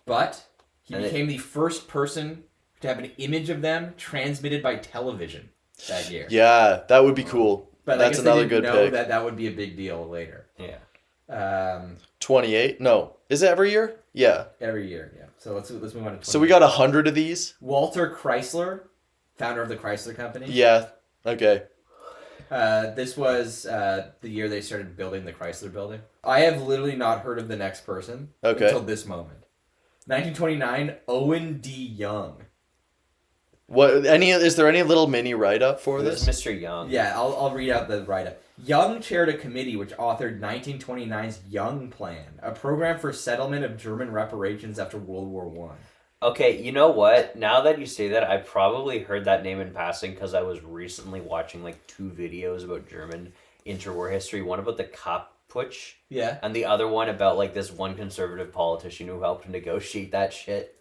but he became the first person to have an image of them transmitted by television that year. Yeah, that would be cool. But that's another good pick. That would be a big deal later. Yeah. 28? No. Is it every year? Yeah. Every year, yeah. So let's move on to 28. So we got 100 of these? Walter Chrysler, founder of the Chrysler Company. Yeah. Okay. This was the year they started building the Chrysler building. I have literally not heard of the next person until this moment. 1929, Owen D. Young. Is there any little mini write-up for Who's this? Mr. Young? Yeah, I'll read out the write-up. Young chaired a committee which authored 1929's Young Plan, a program for settlement of German reparations after World War One. Okay, you know what? Now that you say that, I probably heard that name in passing because I was recently watching like 2 videos about German interwar history. One about the Kapp-Putsch, Yeah. and the other one about like this one conservative politician who helped negotiate that shit.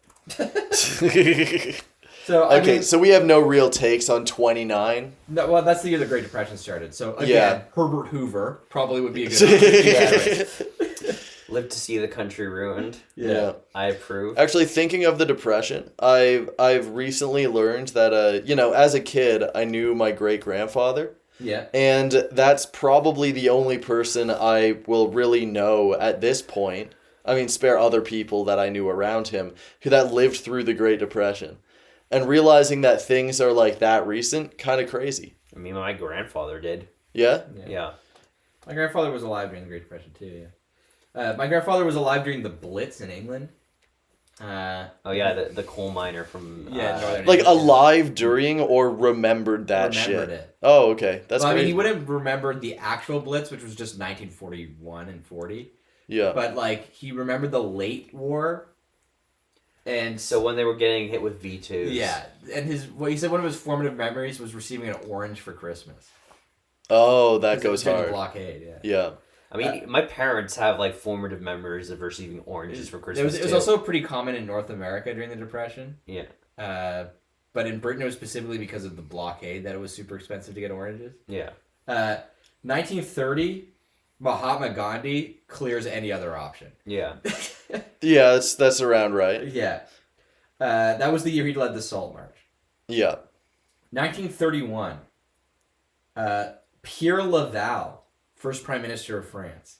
So I Okay, mean, so we have no real takes on 29. no, well, that's the year the Great Depression started. So again, Yeah. Herbert Hoover probably would be a good option. Live to see the country ruined. Yeah. I approve. Actually, thinking of the Depression, I've recently learned that as a kid, I knew my great-grandfather, Yeah. and that's probably the only person I will really know at this point. I mean, spare other people that I knew around him that lived through the Great Depression. And realizing that things are like that recent, kind of crazy. I mean, my grandfather did. Yeah? Yeah. My grandfather was alive during the Great Depression too. Yeah. My grandfather was alive during the Blitz in England. Oh yeah, the coal miner from Northern Like England. alive during or remembered that Remembered shit? it. Oh, okay. That's Well, I great. mean, he would have remembered the actual Blitz, which was just 1941 and 40. Yeah. But like, he remembered the late war. And So when they were getting hit with V2s. yeah, and he said one of his formative memories was receiving an orange for Christmas. Oh, that 'Cause it was goes during the hard. blockade, yeah. Yeah. I mean, my parents have like formative memories of receiving oranges for Christmas. It was too. also pretty common in North America during the Depression. Yeah. But in Britain, it was specifically because of the blockade that it was super expensive to get oranges. Yeah. 1930, Mahatma Gandhi clears any other option. Yeah. Yeah, that's around right. Yeah. That was the year he led the Salt March. Yeah. 1931, Pierre Laval, first Prime Minister of France.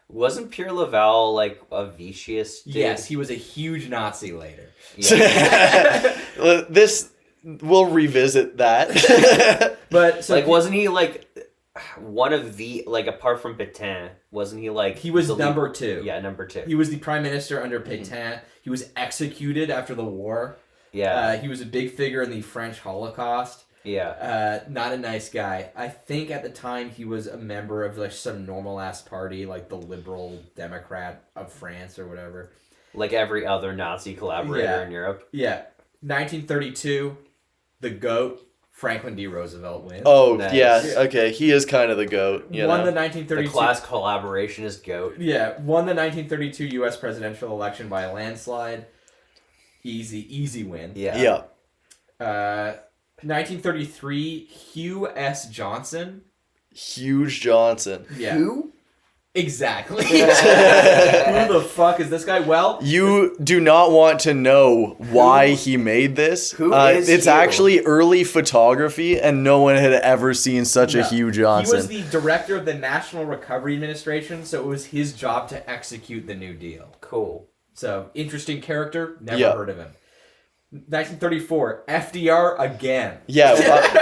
Wasn't Pierre Laval like a Vicious dude? Yes, he was a huge Nazi later. Yeah. This we'll revisit that. But so like, wasn't he like one of the like apart from Pétain? Wasn't he like he was the number 2. Yeah, number 2. He was the Prime Minister under Pétain. He was executed after the war. Yeah. He was a big figure in the French Holocaust. Yeah. Not a nice guy. I think at the time he was a member of like some normal ass party, like the Liberal Democrat of France or whatever. Like every other Nazi collaborator Yeah. in Europe. Yeah. 1932, the GOAT, Franklin D. Roosevelt wins. Oh, Nice. yeah. Okay, he is kind of the goat, won you know. the The 1932. class collaboration is GOAT. Yeah, won the 1932 U.S. presidential election by a landslide. Easy win. Yeah. Yeah. 1933, Hugh S. Johnson. Huge Johnson. Yeah. Who? Exactly. Who the fuck is this guy? Well, You do not want to know why he made this. Who is It's Hugh? actually early photography, and no one had ever seen such a no. Hugh He Johnson. was the director of the National Recovery Administration, so it was his job to execute the New Deal. Cool. So, interesting character, never Yeah. heard of him. 1934, FDR again. Yeah,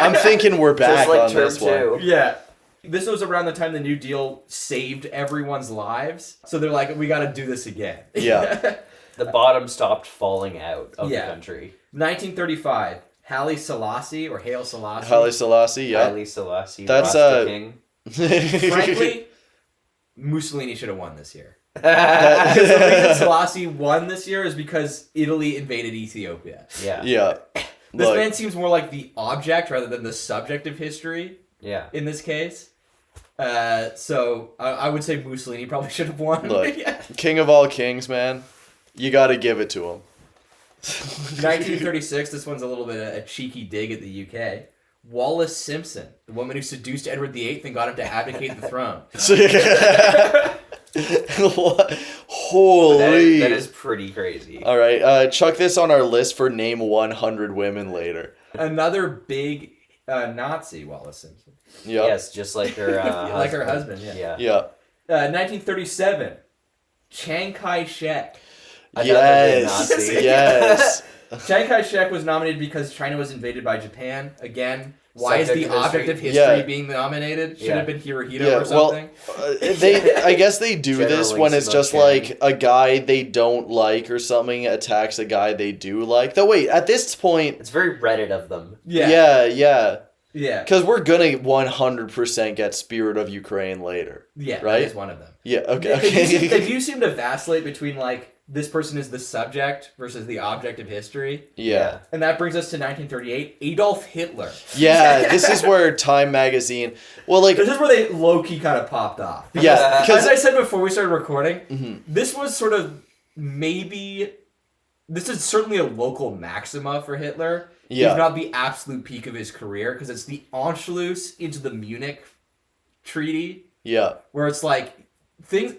I'm thinking we're back Just like on term this one. 2. Yeah. This was around the time the New Deal saved everyone's lives. So they're like, we got to do this again. Yeah. The bottom stopped falling out of Yeah. the country. 1935, Haile Selassie or Haile Selassie. Haile Selassie, yeah. Haile Selassie, That's, Rasta King. Frankly, Mussolini should have won this year. Because the reason Selassie won this year is because Italy invaded Ethiopia. Yeah. Yeah. This Look, man seems more like the object rather than the subject of history Yeah. in this case. So I would say Mussolini probably should have won. Look. Yeah. king of all kings, man. You got to give it to him. 1936, this one's a little bit a cheeky dig at the UK. Wallace Simpson, the woman who seduced Edward VIII and got him to abdicate the throne. What? Holy. That is pretty crazy. All right, chuck this on our list for name 100 women later. Another big Nazi, Wallace Simpson. Yep. Yes, just like her Like her husband, yeah. Yeah. 1937, Chiang Kai-shek. Another big Yes. Nazi. Yes. Chiang Kai-shek was nominated because China was invaded by Japan. Again, Why is the Subject of object of history. history Yeah. being nominated? Should Yeah. have been Hirohito Yeah, or something. I guess they do this General when links it's just about like a guy they don't like or something attacks a guy they do like. Though wait, at this point, It's very Reddit of them. yeah. Yeah. Because we're gonna 100% get Spirit of Ukraine later. Yeah, Right? that is one of them. Yeah, okay. If you seem to vacillate between, like, this person is the subject versus the object of history, Yeah. and that brings us to 1938, Adolf Hitler. Yeah, this is where Time Magazine. Well, like, This is where they low-key kind of popped off. yeah, As because I said before we started recording, Mhm. this was sort of maybe... This is certainly a local maxima for Hitler. Yeah. If not the absolute peak of his career, because it's the Anschluss into the Munich Treaty, yeah, where it's like,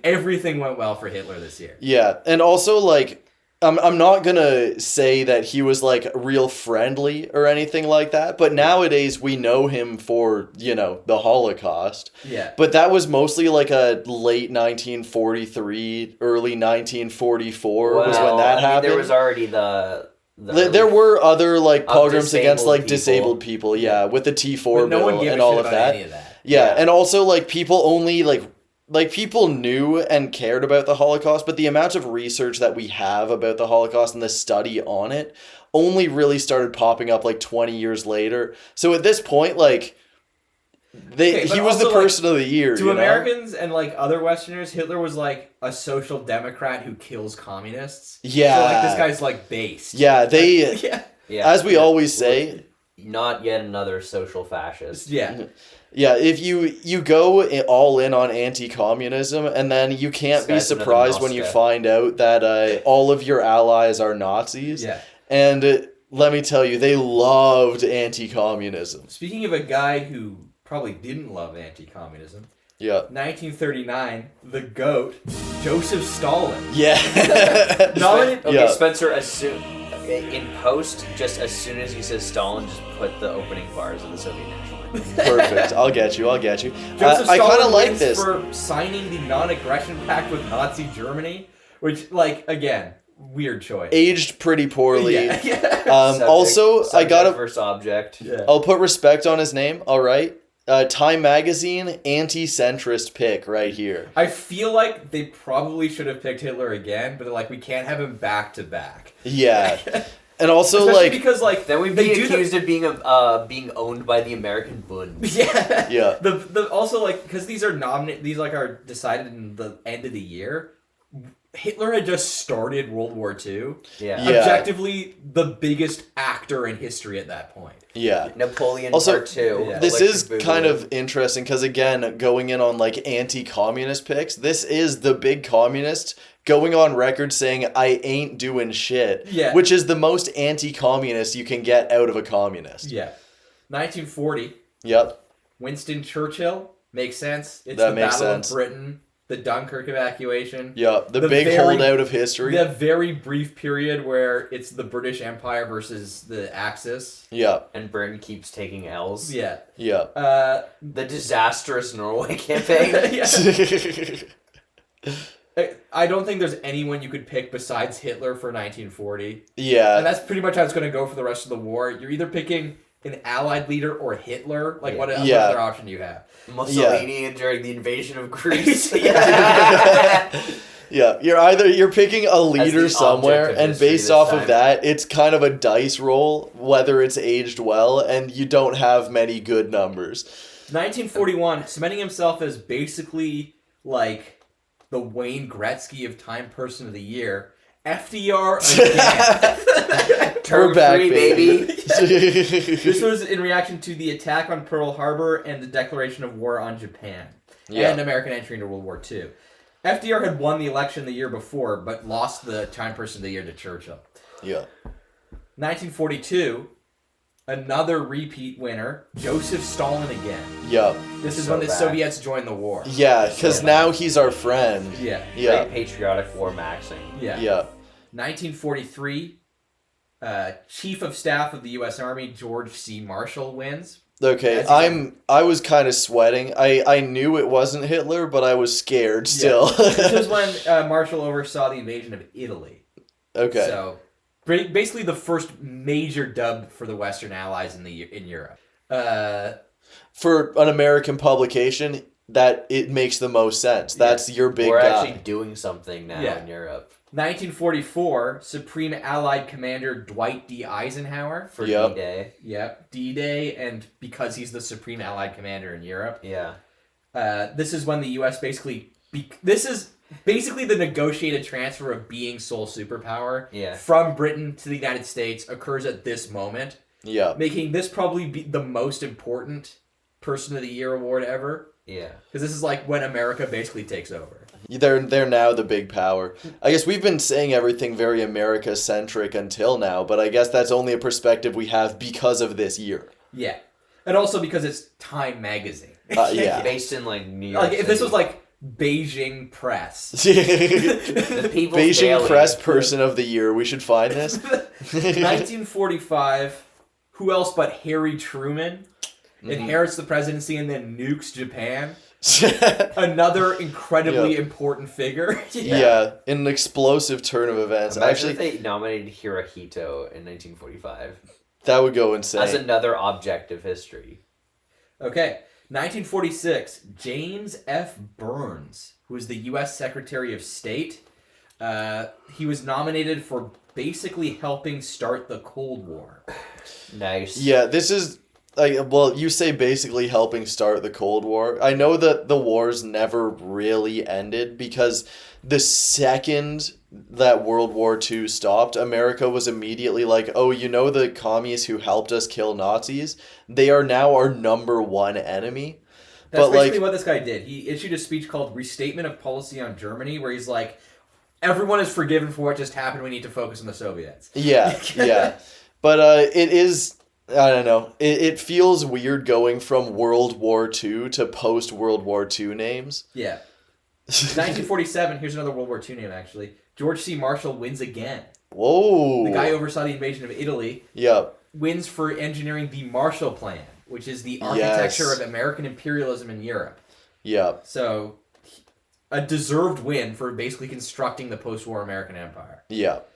everything went well for Hitler this year. yeah, and also like, I'm not gonna say that he was like real friendly or anything like that, but nowadays we know him for the Holocaust. Yeah. But that was mostly like a late 1943, early 1944 was when Well, that I mean, happened. there was already the There were other like Of pogroms against disabled like people. disabled people, yeah, with the T4 But no one bill gave and a all shit of about that. any of that. Yeah, and also like people only like people knew and cared about the Holocaust, but the amount of research that we have about the Holocaust and the study on it only really started popping up like 20 years later. So at this point, like Okay, he but was the also, like, person of the year. To you know? Americans and like other Westerners, Hitler was like a social democrat who kills communists. Yeah. So like this guy's like based. Yeah, they Yeah. yeah, as we always say, not yet another social fascist. Yeah. yeah, if you go all in on anti-communism and then you can't be This guy's another surprised when you Moscow. find out that all of your allies are Nazis. Yeah. And let me tell you, they loved anti-communism. Speaking of a guy who probably didn't love anti-communism, Yeah. 1939, the GOAT, Joseph Stalin. Yeah. Nominated. Okay, Yeah. Spencer, in post, just as soon as he says Stalin, just put the opening bars of the Soviet National Anthem. Perfect. I'll get you. Joseph I kind Stalin of like wins this. for signing the non-aggression pact with Nazi Germany, which, like, again, weird choice. Aged pretty poorly. Yeah. Subject- Also, I subject gotta. versus object. Yeah. I'll put respect on his name. All right. Time Magazine anti-centrist pick right here. I feel like they probably should have picked Hitler again, but they're like, we can't have him back to back. Yeah. And also Especially like because like Then we'd they be do accused of being owned by the American Bund. yeah Yeah. the also like because these are are decided in the end of the year. Hitler had just started World War II. Yeah. Yeah. Objectively, the biggest actor in history at that point. yeah. Napoleon Also, Part 2. yeah. This Electric is kind Boogaloo. of interesting because again, going in on like anti-communist picks, this is the big communist going on record saying I ain't doing shit. Yeah. Which is the most anti-communist you can get out of a communist. Yeah. 1940, Yep. Winston Churchill. Makes sense. It's That the makes Battle sense. of Britain, the Dunkirk evacuation. Yep. The The big very- holdout of history. The very brief period where it's the British Empire versus the Axis. Yeah. And Britain keeps taking L's. Yeah. Yeah. The disastrous Norway campaign. Yeah. I don't think there's anyone you could pick besides Hitler for 1940. Yeah. And that's pretty much how it's going to go for the rest of the war. You're either picking an Allied leader or Hitler. Like, what Yeah. other option do you have? Mussolini during the invasion of Greece. Yeah, you're picking a leader the somewhere, object of and history based this off time. of that, it's kind of a dice roll whether it's aged well, and you don't have many good numbers. 1941, cementing himself as basically like the Wayne Gretzky of Time Person of the Year. FDR again. Term We're back, 3, baby. baby. This was in reaction to the attack on Pearl Harbor and the declaration of war on Japan Yeah. and American entry into World War II. FDR had won the election the year before, but lost the Time Person of the Year to Churchill. Yeah. 1942, another repeat winner, Joseph Stalin again. Yeah. This is So when the bad. Soviets joined the war. Yeah, because So now he's our friend. Yeah. Yeah. Great patriotic war maxing. Yeah. Yeah. 1943, Chief of Staff of the U.S. Army, George C. Marshall wins. Okay, As he's I was kind of sweating. I knew it wasn't Hitler, but I was scared still. This is when Marshall oversaw the invasion of Italy. Okay. So, basically the first major dub for the Western Allies in Europe. For an American publication, that it makes the most sense. That's your big We're guy. actually doing something now in Europe. 1944, Supreme Allied Commander Dwight D. Eisenhower. For Yep. D-Day. Yep, D-Day, and because he's the Supreme Allied Commander in Europe. Yeah. This is when the U.S. basically... this is basically the negotiated transfer of being sole superpower from Britain to the United States occurs at this moment. Yeah. Making this probably be the most important Person of the Year award ever. Yeah. Because this is like when America basically takes over. They're now the big power. I guess we've been saying everything very America-centric until now, but I guess that's only a perspective we have because of this year. Yeah. And also because it's Time magazine. Yeah. Based in, like, New York Like, if City. this was, like, Beijing Press. The People's Beijing Daily. Press Person of the Year. We should find this. 1945, who else but Harry Truman inherits the presidency and then nukes Japan? Another incredibly important figure. Yeah, an explosive turn of events. Imagine Actually, if they nominated Hirohito in 1945 that would go insane. as another object of history. Okay. 1946, James F. Burns, who was the U.S. Secretary of State. He was nominated for basically helping start the Cold War. Nice. Yeah, this is well, you say basically helping start the Cold War. I know that the wars never really ended because the second that World War II stopped, America was immediately like, oh, you know the commies who helped us kill Nazis? They are now our number one enemy. That's But basically like, what this guy did. He issued a speech called Restatement of Policy on Germany, where he's like, everyone is forgiven for what just happened. We need to focus on the Soviets. yeah, yeah. But it is, I don't know, it feels weird going from World War II to post-World War II names. Yeah. 1947, here's another World War II name, actually. George C. Marshall wins again. Whoa. The guy who oversaw the invasion of Italy Yep. wins for engineering the Marshall Plan, which is the architecture of American imperialism in Europe. Yep. So, a deserved win for basically constructing the post-war American empire. Yep.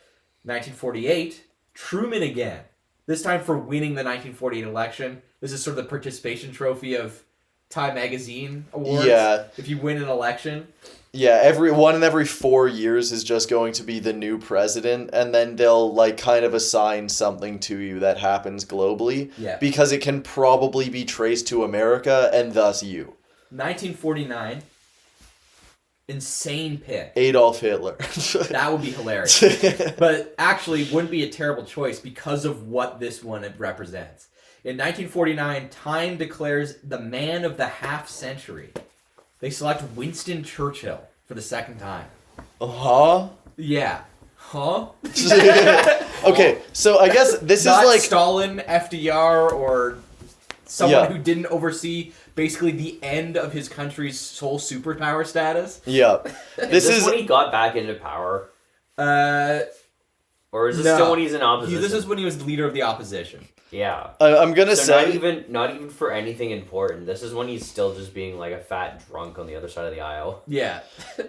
1948, Truman again. This time for winning the 1948 election. This is sort of the participation trophy of Time Magazine awards. Yeah. If you win an election. Yeah, every 4 years is just going to be the new president, and then they'll like kind of assign something to you that happens globally. Yeah. Because it can probably be traced to America and thus you. 1949. Insane pick. Adolf Hitler. That would be hilarious. But actually wouldn't be a terrible choice because of what this one represents. In 1949, Time declares the man of the half century. They select Winston Churchill for the second time. Huh? Yeah. Huh? Okay, so I guess this Not is like Stalin, FDR, or someone Yeah. who didn't oversee basically the end of his country's sole superpower status. yeah. This This is when he got back into power, or is this No. still when he's in opposition? This is when he was the leader of the opposition. Yeah. I'm gonna So say not even for anything important. This is when he's still just being like a fat drunk on the other side of the aisle. Yeah.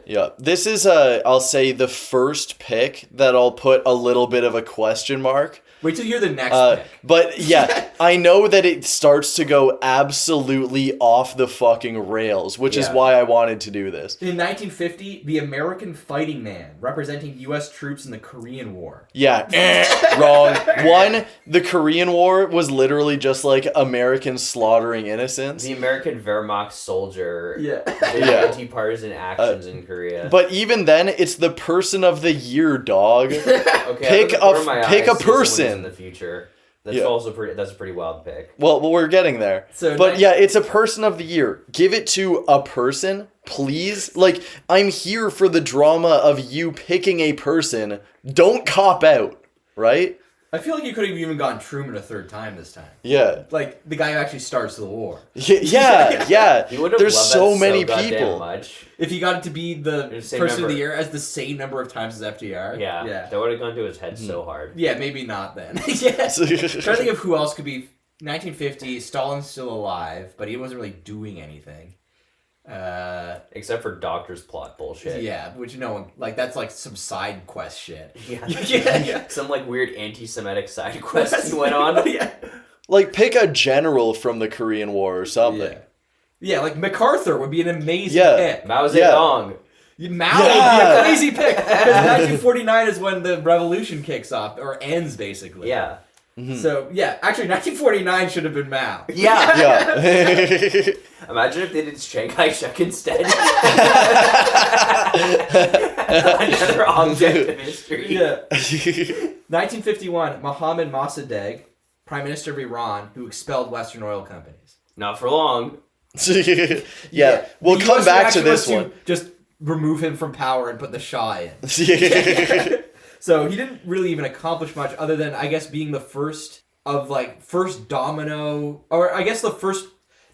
yeah. This is I'll say the first pick that I'll put a little bit of a question mark. Wait till you hear the next pick. But yeah, I know that it starts to go absolutely off the fucking rails, which is Yeah. why I wanted to do this. In 1950, the American fighting man, representing U.S. troops in the Korean War. Yeah, wrong. One, the Korean War was literally just like Americans slaughtering innocents. The American Wehrmacht soldier. Yeah. Did Yeah. anti-partisan actions in Korea. But even then, it's the person of the year, dog. Okay, pick I'm gonna cover my pick eyes, a see someone who's person. in the future. That's Yeah. also that's a pretty wild pick. Well, we're getting there. So but nice. yeah, it's a person of the year. Give it to a person, please. Like, I'm here for the drama of you picking a person. Don't cop out, right? I feel like you could have even gotten Truman a third time this time. Yeah. Like, the guy who actually starts the war. Yeah. He would have There's loved so that many goddamn people. much. If he got it to be the The same person of number. the year as the same number of times as FDR. Yeah, Yeah. that would have gone to his head so hard. Yeah, maybe not then. Yeah. Trying to think of who else could be 1950. Stalin's still alive, but he wasn't really doing anything. Except for doctor's plot bullshit. Yeah, which no one like. That's like some side quest shit. Yeah. Yeah. Some like weird anti-Semitic side quest he went on. Yeah. Like, pick a general from the Korean War or something. Yeah, like MacArthur would be an amazing pick. Mao Zedong. Mao would be a crazy pick. Because 1949 is when the revolution kicks off, or ends, basically. Yeah. Mm-hmm. So, actually, 1949 should have been Mao. Yeah. Imagine if they did Chiang Kai-shek instead. Another object of history. Yeah. 1951, Mohammad Mossadegh, Prime Minister of Iran, who expelled Western oil companies. Not for long. We'll The come US back to reaction this was one. just remove him from power and put the Shah in. So he didn't really even accomplish much other than, I guess, being the first domino, or I guess the first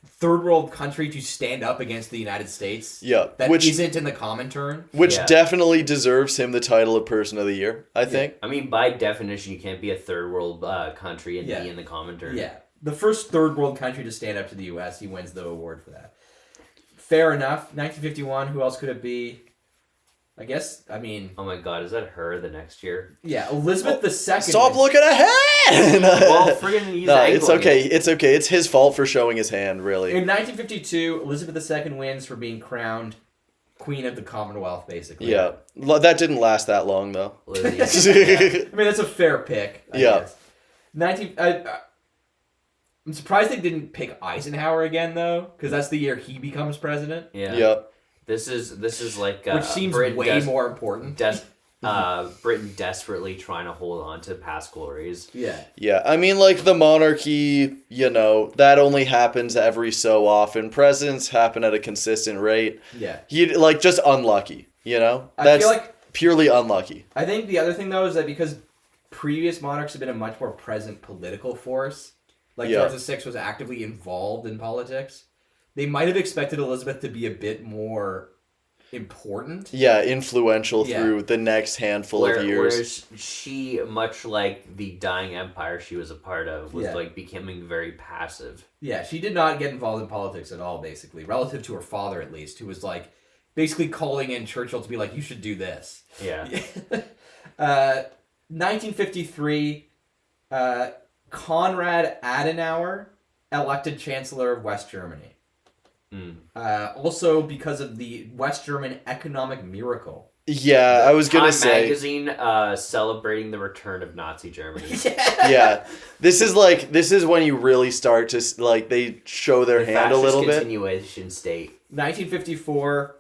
third world country to stand up against the United States. Yeah, That which isn't in the Comintern. Which definitely deserves him the title of Person of the Year, I think. I mean, by definition, you can't be a third world country and be in the Comintern. Yeah. The first third world country to stand up to the U.S., he wins the award for that. Fair enough. 1951, who else could it be? I guess, I mean... Oh my god, is that her the next year? Yeah, Elizabeth II. Stop looking ahead! Well, friggin' he's it's okay. It's okay. It's his fault for showing his hand, really. In 1952, Elizabeth II wins for being crowned Queen of the Commonwealth, basically. Yeah. That didn't last that long, though. I mean, that's a fair pick, I guess. I'm surprised they didn't pick Eisenhower again, though, because that's the year he becomes president. Yeah. This is like which seems Britain way more important. Britain desperately trying to hold on to past glories. Yeah, I mean, like, the monarchy, that only happens every so often. Presidents happen at a consistent rate. Yeah. Just unlucky, That's I feel like purely unlucky. I think the other thing, though, is that because previous monarchs have been a much more present political force, George VI was actively involved in politics, they might have expected Elizabeth to be a bit more important. Yeah, influential through the next handful of years. Whereas she, much like the dying empire she was a part of, was becoming very passive. Yeah, she did not get involved in politics at all, basically, relative to her father at least, who was basically calling in Churchill to be like, you should do this. Yeah. 1953, Konrad Adenauer elected Chancellor of West Germany. Also because of the West German economic miracle. Yeah, I was gonna say magazine celebrating the return of Nazi Germany. Yeah, this is when you really start to they show their hand a little bit. Continuation state. 1954,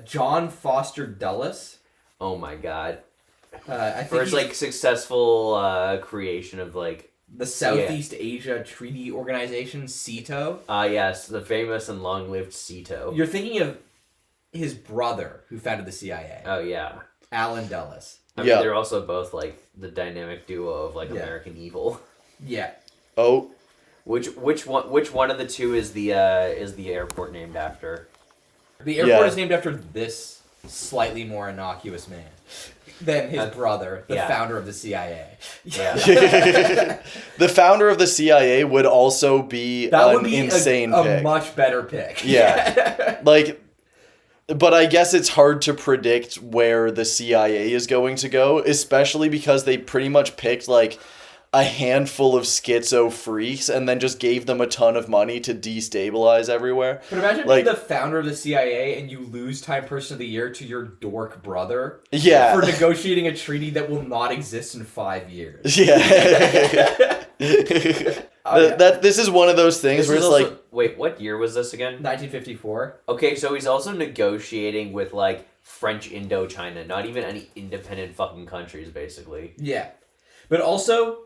John Foster Dulles. Oh my god. I think first successful creation of the Southeast Asia Treaty Organization, SEATO. Yes, the famous and long-lived SEATO. You're thinking of his brother, who founded the CIA. Oh, yeah. Alan Dulles. I mean, they're also both, the dynamic duo of, American Evil. Yeah. Oh. Which one of the two is the airport named after? The airport is named after this slightly more innocuous man than his brother, the founder of the CIA. Yeah. The founder of the CIA would also be insane pick. A much better pick. Yeah. But I guess it's hard to predict where the CIA is going to go, especially because they pretty much picked a handful of schizo freaks and then just gave them a ton of money to destabilize everywhere. But imagine being the founder of the CIA and you lose Time Person of the Year to your dork brother. Yeah. For negotiating a treaty that will not exist in 5 years. Yeah. This is one of those things where it's also, wait, what year was this again? 1954. Okay, so he's also negotiating with French Indochina, not even any independent fucking countries, basically. Yeah. But also,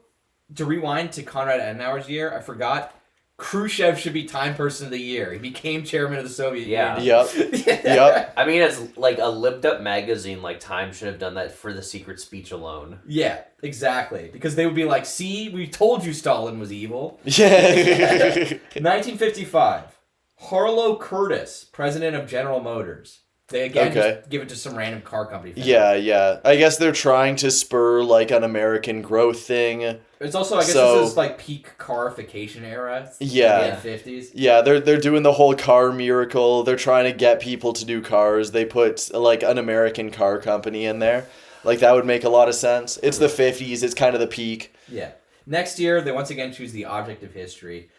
to rewind to Konrad Adenauer's year, I forgot, Khrushchev should be Time Person of the Year. He became chairman of the Soviet Union. Yep. I mean, as a libbed up magazine, Time should have done that for the secret speech alone. Yeah, exactly. Because they would be like, see, we told you Stalin was evil. Yeah. 1955. Harlow Curtis, president of General Motors. They just give it to some random car company. Yeah. I guess they're trying to spur an American growth thing. It's also, I guess this is peak carification era. Yeah. The 50s. Yeah, they're doing the whole car miracle. They're trying to get people to do cars. They put an American car company in there. That would make a lot of sense. It's the 50s. It's kind of the peak. Yeah. Next year, they once again choose the object of history.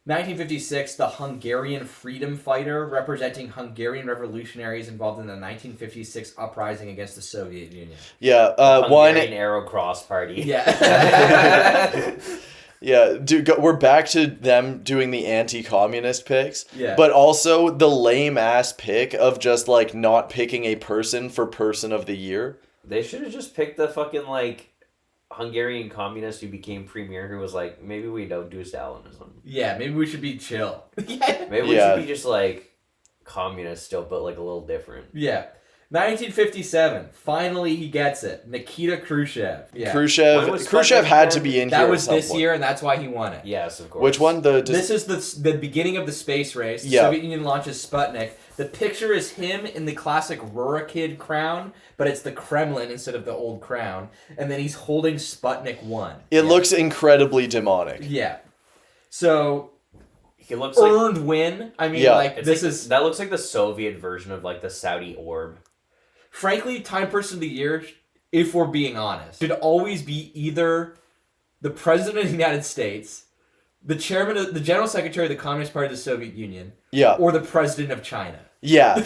1956, the Hungarian freedom fighter representing Hungarian revolutionaries involved in the 1956 uprising against the Soviet Union. Yeah, Hungarian Arrow Cross Party. Yeah. Yeah, we're back to them doing the anti-communist picks. Yeah. But also the lame-ass pick of just, like, not picking a person for person of the year. They should have just picked the fucking, like, Hungarian communist who became premier who was like, maybe we don't do Stalinism. Yeah, maybe we should be chill. Maybe we should be just, like, communist still, but, like, a little different. Yeah. 1957. Finally, he gets it. Nikita Khrushchev. Yeah. Khrushchev had to be in here. That was this year, and that's why he won it. Yes, of course. Which one? This is the beginning of the space race. The Soviet Union launches Sputnik. The picture is him in the classic Rurikid crown, but it's the Kremlin instead of the old crown. And then he's holding Sputnik 1. It looks incredibly demonic. Yeah. So... He looks earned win. I mean, that looks like the Soviet version of, like, the Saudi orb. Frankly, Time Person of the Year, if we're being honest, should always be either the President of the United States, the General Secretary of the Communist Party of the Soviet Union, or the President of China. Yeah.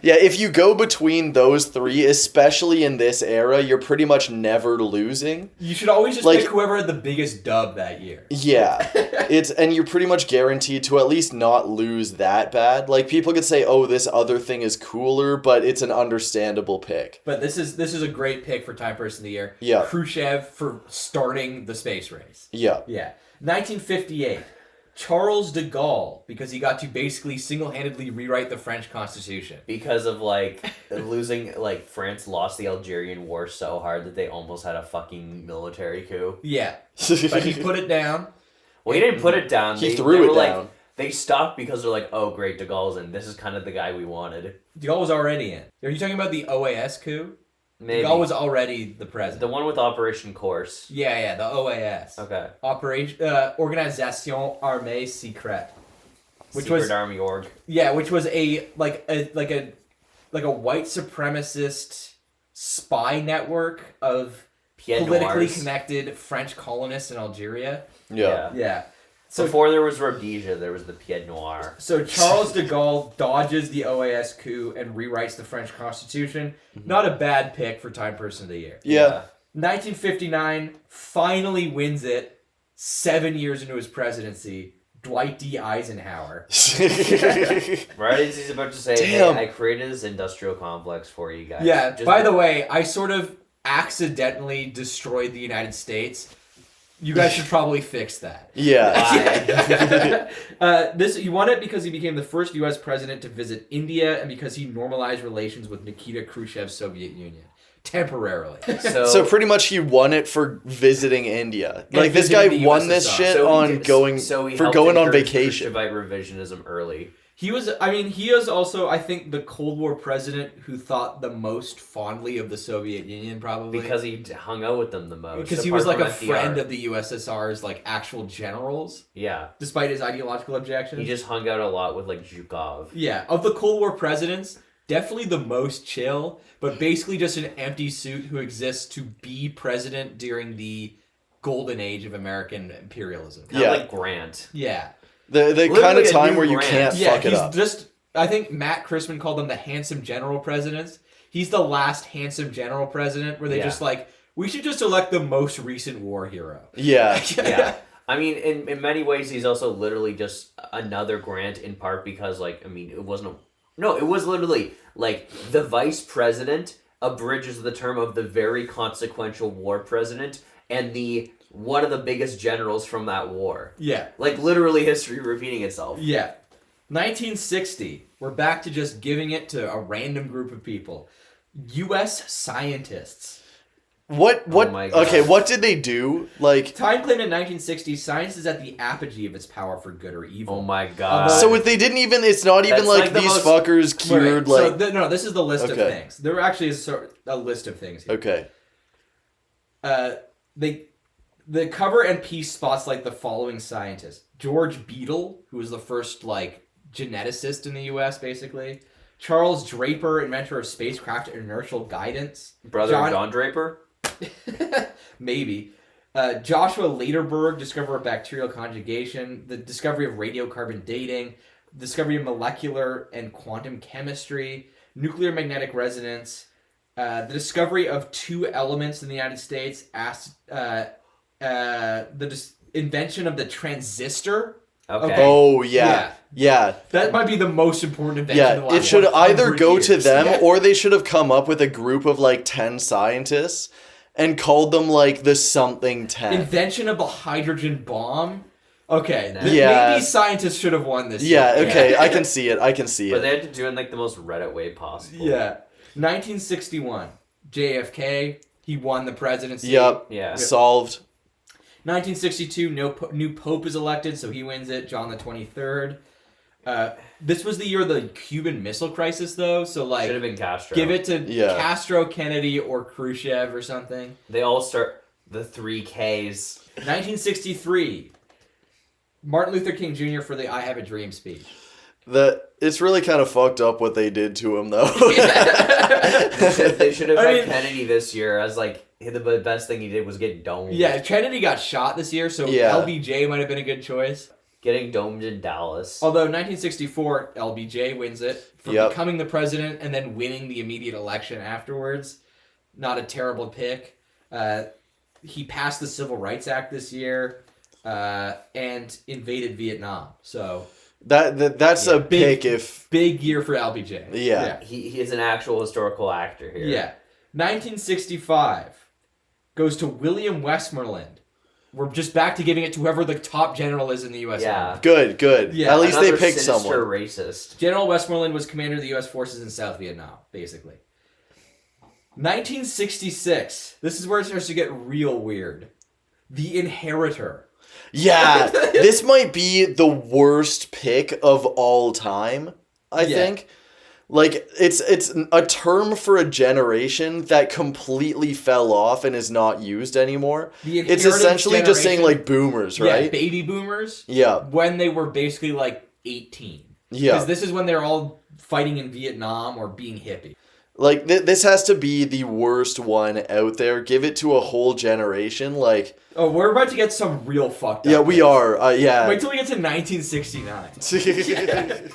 Yeah, if you go between those three, especially in this era, you're pretty much never losing. You should always just pick whoever had the biggest dub that year. Yeah. And you're pretty much guaranteed to at least not lose that bad. Like, people could say, oh, this other thing is cooler, but it's an understandable pick. But this is a great pick for Time Person of the Year. Yeah. Khrushchev for starting the space race. Yeah. Yeah. 1958. Charles de Gaulle, because he got to basically single-handedly rewrite the French Constitution. Because of, like, losing, like, France lost the Algerian War so hard that they almost had a fucking military coup. Yeah. But he put it down. Well, he didn't put it down. He threw it down. Like, they stopped because they're like, oh, great, de Gaulle's in. This is kind of the guy we wanted. De Gaulle was already in. Are you talking about the OAS coup? Maybe. De Gaulle was already the president. The one with Operation Course. Yeah, the OAS. Okay. Organisation Armée Secrète. Secret Army Org. Yeah, which was a white supremacist spy network of politically connected French colonists in Algeria. Yeah. So before there was Rhodesia, there was the Pied Noir. So Charles de Gaulle dodges the OAS coup and rewrites the French Constitution. Not a bad pick for Time Person of the Year. Yeah. 1959, finally wins it 7 years into his presidency. Dwight D. Eisenhower. Right as he's about to say, Damn. hey, I created this industrial complex for you guys. Yeah, by the way, I sort of accidentally destroyed the United States. You guys should probably fix that. Yeah. He won it because he became the first U.S. president to visit India and because he normalized relations with Nikita Khrushchev's Soviet Union. Temporarily. So pretty much he won it for visiting India. Like, this guy won this shit on going on vacation. Khrushchevite revisionism early. He is also, I think, the Cold War president who thought the most fondly of the Soviet Union, probably. Because he hung out with them the most. Because he was like a friend of the USSR's like actual generals. Yeah. Despite his ideological objections. He just hung out a lot with like Zhukov. Yeah. Of the Cold War presidents, definitely the most chill, but basically just an empty suit who exists to be president during the golden age of American imperialism. Kind of like Grant. Yeah. The kind of time where you can't fuck it up. I think Matt Christman called them the handsome general presidents. He's the last handsome general president where they just like, we should just elect the most recent war hero. Yeah. Yeah. I mean, in many ways, he's also literally just another Grant in part because, like, I mean, it was literally, like, the vice president abridges the term of the very consequential war president and the one of the biggest generals from that war. Yeah. Like, literally history repeating itself. Yeah. 1960. We're back to just giving it to a random group of people. U.S. scientists. What? Oh my God. Okay, what did they do? Like, Time claimed in 1960, science is at the apogee of its power for good or evil. Oh my God. So if they didn't even, it's not even like these fuckers cured, right. like... No, this is the list of things. There actually is a list of things here. Okay. The cover and piece spots like the following scientists. George Beadle, who was the first like geneticist in the US, basically. Charles Draper, inventor of spacecraft inertial guidance. Brother of John Draper? Maybe. Joshua Lederberg, discoverer of bacterial conjugation, the discovery of radiocarbon dating, discovery of molecular and quantum chemistry, nuclear magnetic resonance, the discovery of two elements in the United States, invention of the transistor. Okay. Oh, yeah. That might be the most important invention in the Yeah, last it should either 100 go to years. them or they should have come up with a group of like 10 scientists and called them like the something 10. Invention of a hydrogen bomb. Okay, Yeah. maybe scientists should have won this. Yeah, year. okay, I can see it. But they had to do it in like the most Reddit way possible. Yeah. 1961, JFK, he won the presidency. Yep. Yeah. Solved. 1962, new pope is elected, so he wins it, John the 23rd. This was the year of the Cuban Missile Crisis, though, so like Should have been Castro. give it to Yeah. Castro, Kennedy, or Khrushchev or something. They all start the 3 Ks. 1963, Martin Luther King Jr. for the I Have a Dream speech. It's really kind of fucked up what they did to him, though. They should have I had mean- Kennedy this year as like the best thing he did was get domed. Yeah, Kennedy got shot this year, so Yeah. LBJ might have been a good choice. Getting domed in Dallas. Although 1964, LBJ wins it for Yep. becoming the president and then winning the immediate election afterwards. Not a terrible pick. He passed the Civil Rights Act this year and invaded Vietnam. So That's a pick if... big year for LBJ. Yeah. He is an actual historical actor here. Yeah. 1965 goes to William Westmoreland. We're just back to giving it to whoever the top general is in the U.S. Yeah. Army. Good. Yeah. At least Another they picked sinister someone. racist. General Westmoreland was commander of the U.S. forces in South Vietnam, basically. 1966. This is where it starts to get real weird. The Inheritor. Yeah, this might be the worst pick of all time, I think. Like, it's a term for a generation that completely fell off and is not used anymore. The It's inheritance essentially just saying, generation. like, boomers, Yeah, right? baby boomers. Yeah. When they were basically like 18. Yeah. Because this is when they're all fighting in Vietnam or being hippie. Like, this has to be the worst one out there. Give it to a whole generation. Like, Oh, we're about to get some real fucked up. yeah, we picks. are. Yeah. Wait till we get to 1969.